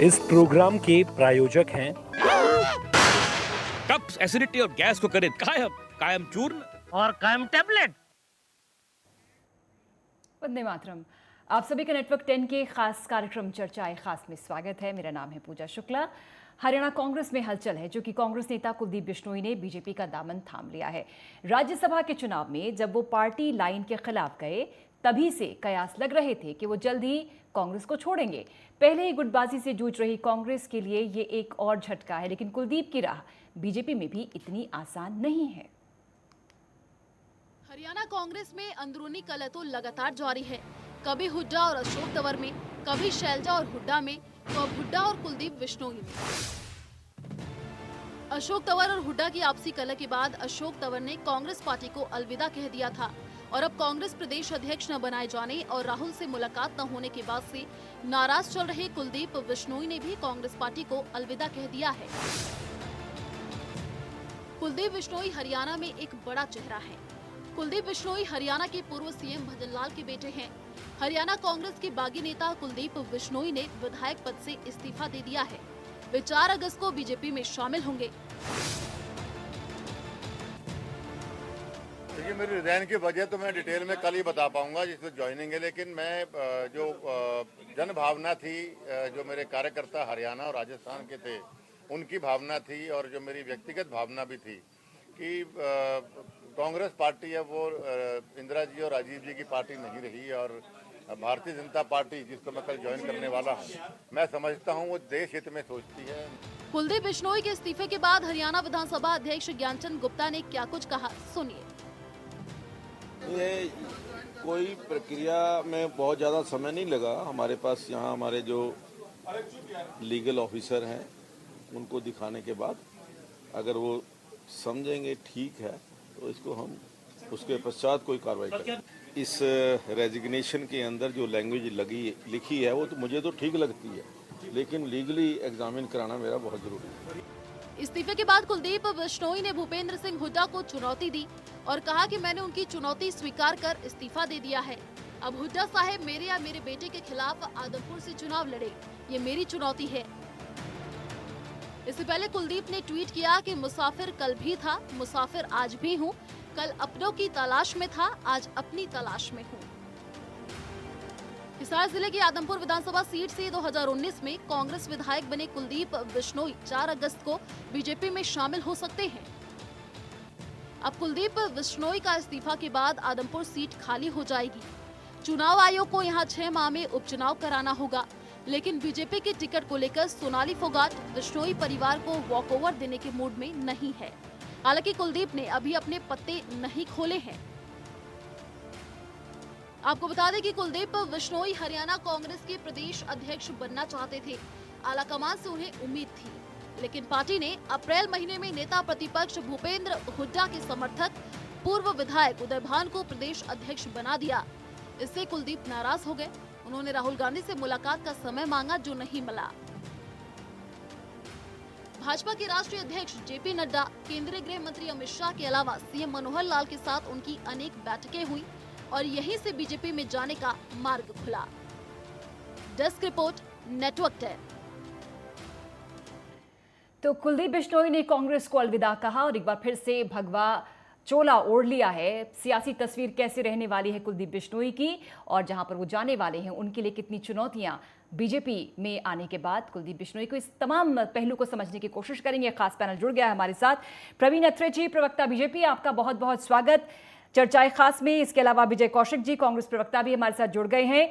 इस प्रोग्राम के प्रायोजक हैं कब्ज, एसिडिटी और गैस को करे कायम, कायम चूर्ण और कायम टैबलेट। वंदे मातरम। आप सभी का नेटवर्क 10 के खास कार्यक्रम चर्चाएं खास में स्वागत है। मेरा नाम है पूजा शुक्ला। हरियाणा कांग्रेस में हलचल है, जो कि कांग्रेस नेता कुलदीप बिश्नोई ने बीजेपी का दामन थाम लिया है। राज्यसभा के चुनाव में जब वो पार्टी लाइन के खिलाफ गए, तभी से कयास लग रहे थे कि वो जल्द ही कांग्रेस को छोड़ेंगे। पहले ही गुटबाजी से जूझ रही कांग्रेस के लिए ये एक और झटका है, लेकिन कुलदीप की राह बीजेपी में भी इतनी आसान नहीं है। हरियाणा कांग्रेस में अंदरूनी कलह तो लगातार जारी है। कभी हुड्डा और अशोक तंवर में, कभी शैलजा और हुड्डा में, तो अब हुड्डा और कुलदीप बिश्नोई में। अशोक तंवर और हुड्डा की आपसी कलह के बाद अशोक तंवर ने कांग्रेस पार्टी को अलविदा कह दिया था और अब कांग्रेस प्रदेश अध्यक्ष न बनाए जाने और राहुल से मुलाकात न होने के बाद से नाराज चल रहे कुलदीप बिश्नोई ने भी कांग्रेस पार्टी को अलविदा कह दिया है। कुलदीप बिश्नोई हरियाणा में एक बड़ा चेहरा है। कुलदीप बिश्नोई हरियाणा के पूर्व सीएम भजनलाल के बेटे हैं। हरियाणा कांग्रेस के बागी नेता कुलदीप बिश्नोई ने विधायक पद से इस्तीफा दे दिया है। वे 4 अगस्त को बीजेपी में शामिल होंगे। देखिए, मेरी रिजाइन की वजह तो मैं डिटेल में कल ही बता पाऊंगा जिसमें ज्वाइनिंग है, लेकिन मैं जो जन भावना थी, जो मेरे कार्यकर्ता हरियाणा और राजस्थान के थे, उनकी भावना थी और जो मेरी व्यक्तिगत भावना भी थी कि कांग्रेस पार्टी है वो इंदिरा जी और राजीव जी की पार्टी नहीं रही और भारतीय जनता पार्टी जिसको मैं कल ज्वाइन करने वाला हूँ, मैं समझता हूँ वो देश हित में सोचती है। कुलदीप बिश्नोई के इस्तीफे के बाद हरियाणा विधानसभा अध्यक्ष ज्ञानचंद गुप्ता ने क्या कुछ कहा, सुनिए। ये कोई प्रक्रिया में बहुत ज़्यादा समय नहीं लगा। हमारे पास यहाँ हमारे जो लीगल ऑफिसर हैं उनको दिखाने के बाद अगर वो समझेंगे ठीक है तो इसको हम उसके पश्चात कोई कार्रवाई करें। इस रेजिग्नेशन के अंदर जो लैंग्वेज लिखी है वो तो मुझे तो ठीक लगती है, लेकिन लीगली एग्जामिन कराना मेरा बहुत जरूरी है। इस्तीफे के बाद कुलदीप बिश्नोई ने भूपेंद्र सिंह हुड्डा को चुनौती दी और कहा कि मैंने उनकी चुनौती स्वीकार कर इस्तीफा दे दिया है। अब हुड्डा साहब मेरे या मेरे बेटे के खिलाफ आदमपुर से चुनाव लड़े, ये मेरी चुनौती है। इससे पहले कुलदीप ने ट्वीट किया कि मुसाफिर कल भी था, मुसाफिर आज भी हूँ, कल अपनों की तलाश में था, आज अपनी तलाश में हूँ। हिसार जिले की आदमपुर विधानसभा सीट से 2019 में कांग्रेस विधायक बने कुलदीप बिश्नोई 4 अगस्त को बीजेपी में शामिल हो सकते हैं। अब कुलदीप बिश्नोई का इस्तीफा के बाद आदमपुर सीट खाली हो जाएगी। चुनाव आयोग को यहां 6 माह में उपचुनाव कराना होगा, लेकिन बीजेपी के टिकट को लेकर सोनाली फोगाट बिश्नोई परिवार को वॉकओवर देने के मूड में नहीं है। हालांकि कुलदीप ने अभी अपने पत्ते नहीं खोले हैं। आपको बता दें कि कुलदीप बिश्नोई हरियाणा कांग्रेस के प्रदेश अध्यक्ष बनना चाहते थे। आलाकमान से उन्हें उम्मीद थी, लेकिन पार्टी ने अप्रैल महीने में नेता प्रतिपक्ष भूपेंद्र हुड्डा के समर्थक पूर्व विधायक उदय भान को प्रदेश अध्यक्ष बना दिया। इससे कुलदीप नाराज हो गए। उन्होंने राहुल गांधी से मुलाकात का समय मांगा, जो नहीं मिला। भाजपा के राष्ट्रीय अध्यक्ष जेपी नड्डा, केंद्रीय गृह मंत्री अमित शाह के अलावा सीएम मनोहर लाल के साथ उनकी अनेक बैठकें हुई और यहीं से बीजेपी में जाने का मार्ग खुला। Desk report, network 10। तो कुलदीप बिश्नोई ने कांग्रेस को अलविदा कहा और एक बार फिर से भगवा चोला ओढ़ लिया है। सियासी तस्वीर कैसे रहने वाली है कुलदीप बिश्नोई की और जहां पर वो जाने वाले हैं उनके लिए कितनी चुनौतियां बीजेपी में आने के बाद कुलदीप बिश्नोई को, इस तमाम पहलू को समझने की कोशिश करेंगे। खास पैनल जुड़ गया है हमारे साथ। प्रवीण अत्रे जी, प्रवक्ता बीजेपी, आपका बहुत बहुत स्वागत चर्चाएं खास में। इसके अलावा विजय कौशिक जी, कांग्रेस प्रवक्ता, भी हमारे साथ जुड़ गए हैं।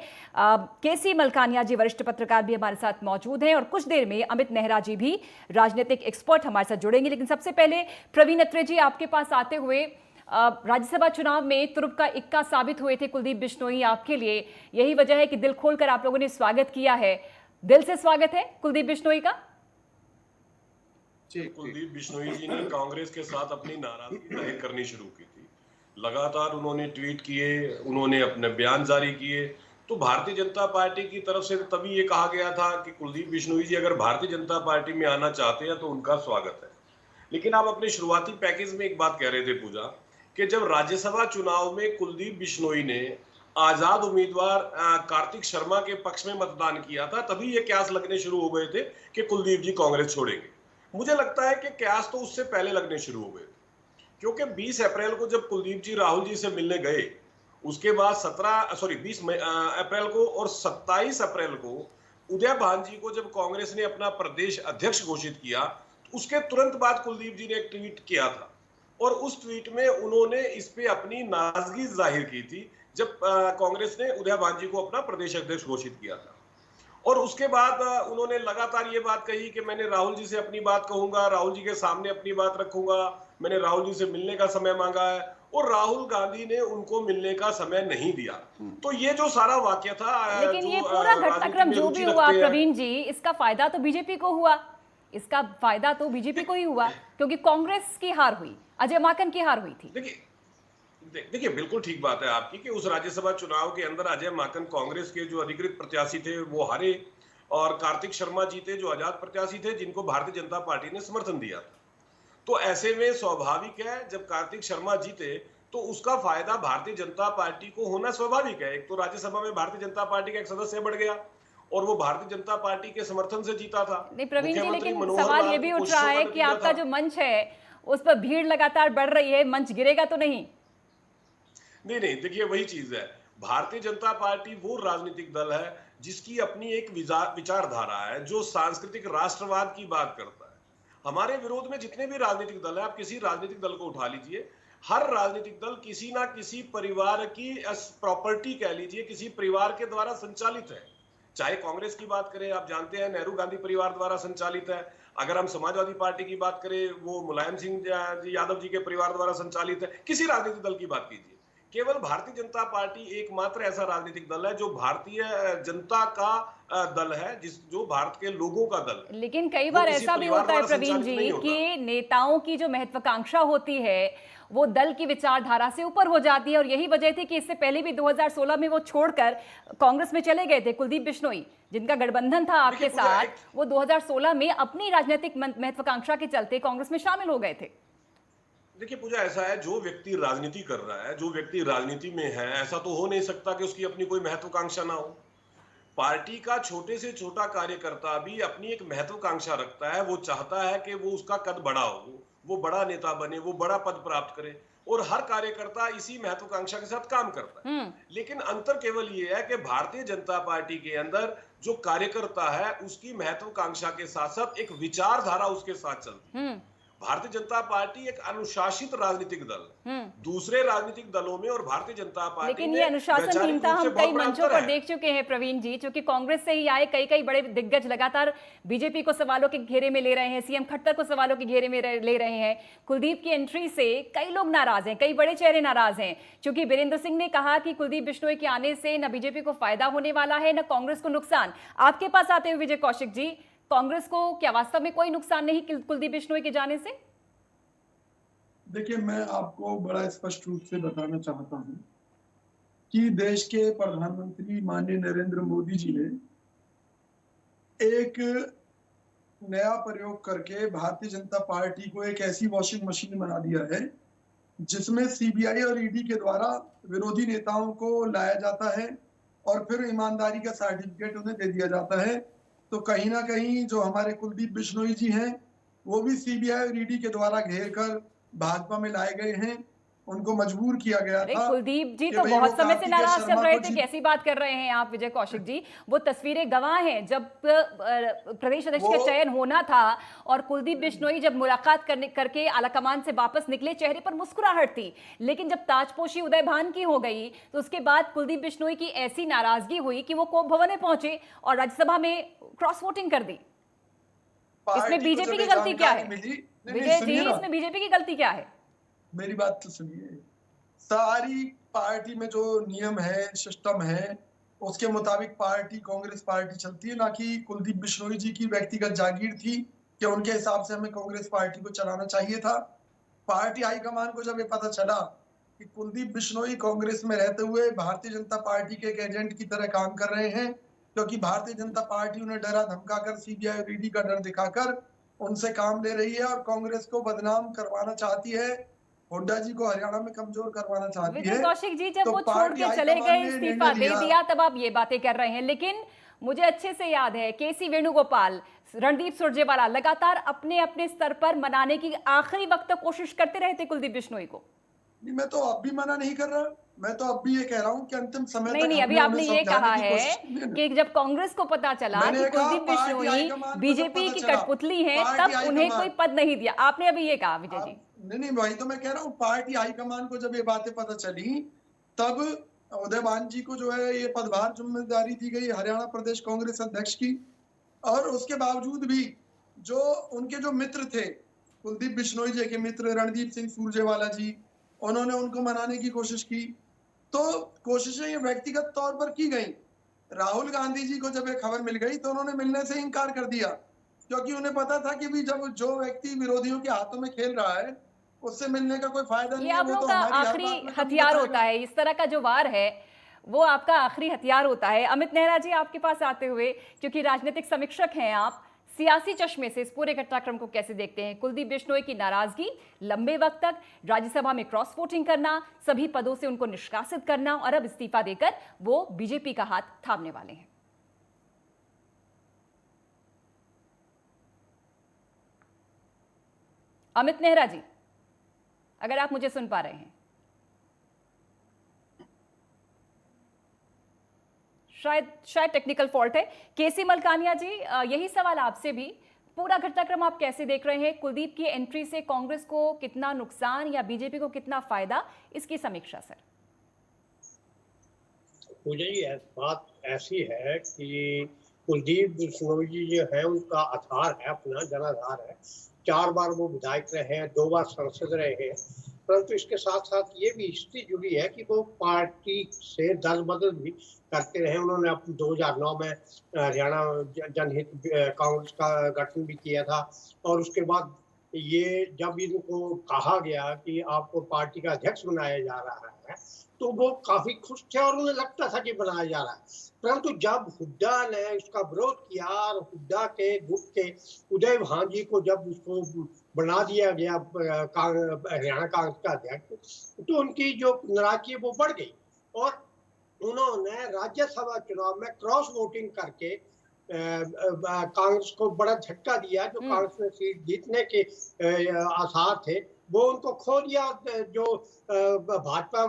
केसी मलकानिया जी, वरिष्ठ पत्रकार, भी हमारे साथ मौजूद हैं और कुछ देर में अमित नेहरा जी भी, राजनीतिक एक्सपर्ट, हमारे साथ जुड़ेंगे। लेकिन सबसे पहले प्रवीण अत्रे जी, आपके पास आते हुए, राज्यसभा चुनाव में तुरुप का इक्का साबित हुए थे कुलदीप बिश्नोई आपके लिए। यही वजह है कि दिल खोलकर आप लोगों ने स्वागत किया है। दिल से स्वागत है कुलदीप बिश्नोई का। कुलदीप बिश्नोई जी ने कांग्रेस के साथ अपनी नाराजगी जाहिर करनी शुरू की थी। लगातार उन्होंने ट्वीट किए, उन्होंने अपने बयान जारी किए। तो भारतीय जनता पार्टी की तरफ से तभी ये कहा गया था कि कुलदीप बिश्नोई जी अगर भारतीय जनता पार्टी में आना चाहते हैं तो उनका स्वागत है। लेकिन आप अपने शुरुआती पैकेज में एक बात कह रहे थे पूजा, कि जब राज्यसभा चुनाव में कुलदीप बिश्नोई ने आजाद उम्मीदवार कार्तिक शर्मा के पक्ष में मतदान किया था, तभी ये कयास लगने शुरू हो गए थे कि कुलदीप जी कांग्रेस छोड़ेंगे। मुझे लगता है कि कयास तो उससे पहले लगने शुरू हो गए थे, क्योंकि 20 अप्रैल को जब कुलदीप जी राहुल जी से मिलने गए, उसके बाद 20 अप्रैल को और 27 अप्रैल को उदय भान जी को जब कांग्रेस ने अपना प्रदेश अध्यक्ष घोषित किया, तो उसके तुरंत बाद कुलदीप जी ने एक ट्वीट किया था और उस ट्वीट में उन्होंने इस पे अपनी नाराजगी जाहिर की थी जब कांग्रेस ने उदय भान जी को अपना प्रदेश अध्यक्ष घोषित किया था। और उसके बाद उन्होंने लगातार ये बात कही कि मैंने राहुल जी से अपनी बात कहूंगा, राहुल जी के सामने अपनी बात रखूंगा, मैंने राहुल जी से मिलने का समय मांगा है, और राहुल गांधी ने उनको मिलने का समय नहीं दिया। तो ये जो सारा वाकया था, लेकिन ये पूरा घटनाक्रम जो भी हुआ प्रवीण जी, इसका फायदा तो बीजेपी को हुआ, इसका फायदा तो बीजेपी को ही हुआ, क्योंकि कांग्रेस की हार हुई, अजय माकन की हार हुई थी। देखिए बिल्कुल ठीक बात है आपकी कि उस राज्यसभा चुनाव के अंदर अजय माकन कांग्रेस के जो अधिकृत प्रत्याशी थे वो हारे, और कार्तिक शर्मा जीते जो आजाद प्रत्याशी थे जिनको भारतीय जनता पार्टी ने समर्थन दिया था। तो ऐसे में स्वाभाविक है जब कार्तिक शर्मा जीते तो उसका फायदा भारतीय जनता पार्टी को होना स्वाभाविक है। एक तो राज्यसभा में भारतीय जनता पार्टी का एक सदस्य बढ़ गया और वो भारतीय जनता पार्टी के समर्थन से जीता था। नहीं प्रवीण जी, लेकिन सवाल ये भी उठ रहा है कि आपका जो मंच है उस पर भीड़ लगातार बढ़ रही है, मंच गिरेगा तो नहीं? नहीं, देखिए वही चीज है, भारतीय जनता पार्टी वो राजनीतिक दल है जिसकी अपनी एक विचारधारा है, जो सांस्कृतिक राष्ट्रवाद की बात करता है। हमारे विरोध में जितने भी राजनीतिक दल है, आप किसी राजनीतिक दल को उठा लीजिए, हर राजनीतिक दल किसी ना किसी परिवार की प्रॉपर्टी कह लीजिए, किसी परिवार के द्वारा संचालित है। चाहे कांग्रेस की बात करें, आप जानते हैं नेहरू गांधी परिवार द्वारा संचालित है। अगर हम समाजवादी पार्टी की बात करें, वो मुलायम सिंह यादव जी के परिवार द्वारा संचालित है। किसी राजनीतिक दल की बात कीजिए, केवल भारतीय जनता पार्टी एकमात्र ऐसा राजनीतिक दल है जो भारतीय जनता का दल है, जो भारत के लोगों का दल है। लेकिन कई बार ऐसा भी होता है प्रवीण जी कि नेताओं की जो महत्वाकांक्षा होती है वो दल की विचारधारा से ऊपर हो जाती है, और यही वजह थी कि इससे पहले भी 2016 में वो छोड़कर कांग्रेस में चले गए थे। कुलदीप बिश्नोई, जिनका गठबंधन था आपके साथ, वो 2016 में अपनी राजनीतिक महत्वाकांक्षा के चलते कांग्रेस में शामिल हो गए थे। देखिए पूजा, ऐसा है, जो व्यक्ति राजनीति कर रहा है, जो व्यक्ति राजनीति में है, ऐसा तो हो नहीं सकता कि उसकी अपनी कोई महत्वाकांक्षा ना हो। पार्टी का छोटे से छोटा कार्यकर्ता भी अपनी एक महत्वाकांक्षा रखता है। वो चाहता है कि वो उसका कद बड़ा हो, वो बड़ा नेता बने, वो बड़ा पद प्राप्त करे, और हर कार्यकर्ता इसी महत्वाकांक्षा के साथ काम करता है। लेकिन अंतर केवल ये है कि भारतीय जनता पार्टी के अंदर जो कार्यकर्ता है उसकी महत्वाकांक्षा के साथ साथ एक विचारधारा उसके साथ चलती है। भारतीय जनता पार्टी एक अनुशासित राजनीतिक दल है। दूसरे राजनीतिक दलों में और भारतीय जनता पार्टी, लेकिन ये अनुशासनहीनता हम कई मंचों पर देख चुके हैं प्रवीण जी, क्योंकि कांग्रेस से ही आए कई बड़े दिग्गज लगातार बीजेपी को सवालों के घेरे में ले रहे हैं, सीएम खट्टर को सवालों के घेरे में ले रहे हैं। कुलदीप की एंट्री से कई लोग नाराज हैं, कई बड़े चेहरे नाराज हैं, क्योंकि वीरेंद्र सिंह ने कहा कि कुलदीप बिश्नोई के आने से न बीजेपी को फायदा होने वाला है न कांग्रेस को नुकसान। आपके पास आते हुए विजय कौशिक जी, कांग्रेस को क्या वास्तव में कोई नुकसान नहीं कुलदीप बिश्नोई के जाने से? देखिए, मैं आपको बड़ा स्पष्ट रूप से बताना चाहता हूं कि देश के प्रधानमंत्री माननीय नरेंद्र मोदी जी ने एक नया प्रयोग करके भारतीय जनता पार्टी को एक ऐसी वॉशिंग मशीन बना दिया है जिसमें सीबीआई और ईडी के द्वारा विरोधी नेताओं को लाया जाता है और फिर ईमानदारी का सर्टिफिकेट उन्हें दे दिया जाता है। तो कहीं ना कहीं जो हमारे कुलदीप बिश्नोई जी हैं वो भी सीबीआई और ईडी के द्वारा घेर कर भाजपा में लाए गए हैं, उनको मजबूर किया गया था। कुलदीप जी तो बहुत समय से नाराज चल रहे थे, कैसी बात कर रहे हैं आप विजय कौशिक जी? वो तस्वीरें गवाह हैं, जब प्रदेश अध्यक्ष का चयन होना था और कुलदीप बिश्नोई जब मुलाकात करके आलाकमान से वापस निकले, चेहरे पर मुस्कुराहट थी, लेकिन जब ताजपोशी उदय भान की हो गई तो उसके बाद कुलदीप बिश्नोई की ऐसी नाराजगी हुई कि वो कोप भवन में पहुंचे और राज्यसभा में क्रॉस वोटिंग कर दी। इसमें बीजेपी की गलती क्या है विजय जी? इसमें बीजेपी की गलती क्या है? मेरी बात तो सुनिए। सारी पार्टी में जो नियम है, सिस्टम है, उसके मुताबिक पार्टी, कांग्रेस पार्टी चलती है, ना कि कुलदीप बिश्नोई जी की व्यक्तिगत जागीर थी कि उनके हिसाब से हमें कांग्रेस पार्टी को चलाना चाहिए था। पार्टी हाईकमान को जब ये पता चला कि कुलदीप बिश्नोई कांग्रेस में रहते हुए भारतीय जनता पार्टी के एक एजेंट की तरह काम कर रहे हैं, क्योंकि भारतीय जनता पार्टी उन्हें डरा धमकाकर, सीबीआई और ईडी का डर दिखाकर उनसे काम ले रही है और कांग्रेस को बदनाम करवाना चाहती है। हुड्डा जी को हरियाणा में कमजोर करवाना चाहती विजय है। कौशिक जी जब तो वो छोड़ पार्टी के चले हाईकमान गए, ने इस्तीफा निर्णय दे लिया। दिया, तब आप ये बातें कर रहे हैं। लेकिन मुझे अच्छे से याद है केसी वेणुगोपाल, रणदीप सुरजेवाला लगातार अपने अपने स्तर पर मनाने की आखिरी वक्त तक कोशिश करते रहे थे कुलदीप बिश्नोई को। नहीं, मैं तो अब भी मना नहीं कर रहा। मैं तो अब भी ये कह रहा हूँ कि अंतिम समय नहीं तक नहीं, अभी हमने आपने उन्हें ये कहा समझाने की कोशिश है की है ना। कि जब कांग्रेस को पता चला मैंने कि कहा कुलदीप पार्टी बिश्नोई हाईकमान को जब बीजेपी पता की चला, कठपुतली हैं, पार्टी तब उन्हें कोई हाईकमान पद नहीं दिया। आपने अभी ये कहा विजय जी। नहीं वही तो मैं कह रहा हूँ, पार्टी हाईकमान को जब ये बातें पता चली, तब उदयभान जी को जो है ये पदभार जिम्मेदारी दी गई हरियाणा प्रदेश कांग्रेस अध्यक्ष की। और उसके बावजूद भी जो उनके जो मित्र थे, कुलदीप बिश्नोई जी के मित्र रणदीप सिंह सुरजेवाला जी, उन्होंने उनको मनाने की कोशिश की। तो कोशिशें ये व्यक्तिगत तौर पर की गई। राहुल गांधी जी को जब ये खबर मिल गई तो उन्होंने मिलने से इनकार कर दिया, क्योंकि उन्हें पता था कि भी जब जो व्यक्ति विरोधियों के हाथों में खेल रहा है, उससे मिलने का कोई फायदा ये नहीं है। आप वो लोगों तो का हमारी हर आखिरी बात में कमी हथियार बताएगा। होता है, इस तरह का जो वार है वो आपका आखिरी हथियार होता है। अमित नेहरा जी, आपके पास आते हुए, क्योंकि राजनीतिक समीक्षक हैं आप, सियासी चश्मे से इस पूरे घटनाक्रम को कैसे देखते हैं? कुलदीप बिश्नोई की नाराजगी, लंबे वक्त तक राज्यसभा में क्रॉस वोटिंग करना, सभी पदों से उनको निष्कासित करना और अब इस्तीफा देकर वो बीजेपी का हाथ थामने वाले हैं। अमित नेहरा जी, अगर आप मुझे सुन पा रहे हैं। शायद टेक्निकल फॉल्ट है। केसी मलकानिया जी, यही सवाल आपसे भी, पूरा घटनाक्रम आप कैसे देख रहे हैं? कुलदीप की एंट्री से कांग्रेस को कितना नुकसान या बीजेपी को कितना फायदा, इसकी समीक्षा सर। पूजा जी, बात ऐसी है कि कुलदीप बिश्नोई जी जो है उनका आधार है, अपना जनाधार है। 4 बार वो विधायक रहे हैं, 2 बार सांसद रहे हैं, परंतु इसके साथ साथ ये भी हिस्ट्री जुड़ी है कि वो पार्टी से दल बदल भी करते रहे। उन्होंने अपने 2009 में हरियाणा जनहित कांग्रेस का गठन भी किया था, और उसके बाद ये जब इनको कहा गया कि आपको पार्टी का अध्यक्ष बनाया जा रहा है, तो वो काफी खुश थे और उन्हें लगता था कि बनाया जा रहा है। परंतु जब हुड्डा ने उसका विरोध किया और हुड्डा के गुट के उदयभान जी को जब उसको बना दिया गया हरियाणा कांग्रेस का अध्यक्ष, तो उनकी जो नाराजगी वो बढ़ गई और उन्होंने राज्यसभा चुनाव में क्रॉस वोटिंग करके कांग्रेस को बड़ा झटका दिया। जो कांग्रेस में सीट जीतने के आसार थे वो उनको खो दिया। जो भाजपा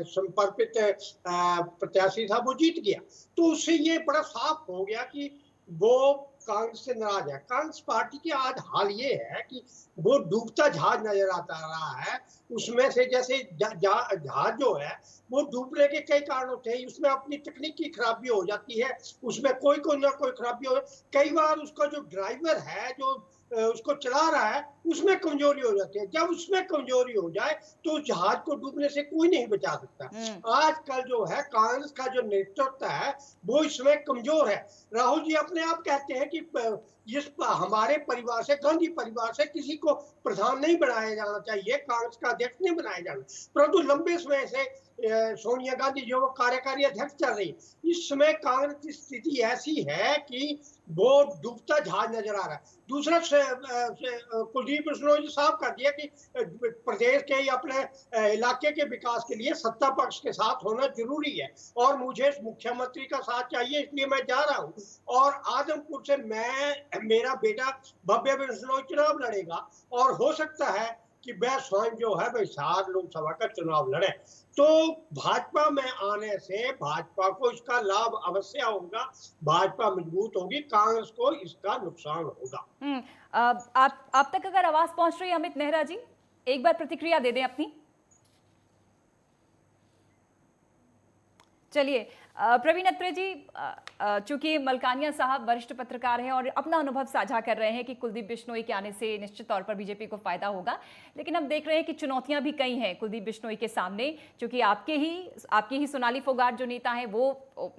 समर्पित प्रत्याशी था वो जीत गया। तो उससे ये बड़ा साफ हो गया कि वो कांग्रेस से नाराज है। कांग्रेस पार्टी की आज हाल ये है कि वो डूबता जहाज नजर आता रहा है। उसमें से जैसे जहाज जो है वो डूबने के कई कारण होते हैं। उसमें अपनी तकनीक की खराबी हो जाती है, उसमें कोई ना कोई खराबी हो। कई बार उसका जो ड्राइवर है जो उसको चला रहा है उसमें कमजोरी हो जाती है। जब उसमें कमजोरी हो जाए तो जहाज को डूबने से कोई नहीं बचा सकता। आजकल जो है कांग्रेस का जो नेतृत्व है वो इसमें कमजोर है। राहुल जी अपने आप कहते हैं कि इस हमारे परिवार से, गांधी परिवार से किसी को प्रधान नहीं बनाया जाना चाहिए, कांग्रेस का अध्यक्ष नहीं बनाया जाना। परंतु लंबे समय से सोनिया गांधी जो वो कार्यकारी अध्यक्ष चल रही, इस समय कांग्रेस की स्थिति ऐसी है कि वो डूबता जहाज नजर आ रहा है। दूसरा कुलदीप बिश्नोई जी साफ कर दिया कि प्रदेश के या अपने इलाके के विकास के लिए सत्ता पक्ष के साथ होना जरूरी है और मुझे मुख्यमंत्री का साथ चाहिए, इसलिए मैं जा रहा हूं। और आजमपुर से मेरा बेटा भव्य बिश्नोई चुनाव लड़ेगा और हो सकता है कि वह स्वयं जो है वह हिसार लोकसभा का चुनाव लड़े। तो भाजपा में आने से भाजपा को इसका लाभ अवश्य होगा, भाजपा मजबूत होगी, कांग्रेस को इसका नुकसान होगा। आप तक अगर आवाज पहुंच रही है अमित नेहरा जी, एक बार प्रतिक्रिया दे दें अपनी। चलिए प्रवीण अत्रे जी, चूंकि मलकानिया साहब वरिष्ठ पत्रकार हैं और अपना अनुभव साझा कर रहे हैं कि कुलदीप बिश्नोई के आने से निश्चित तौर पर बीजेपी को फायदा होगा, लेकिन हम देख रहे हैं कि चुनौतियां भी कई हैं कुलदीप बिश्नोई के सामने। चूंकि आपकी ही सोनाली फोगाट जो नेता हैं वो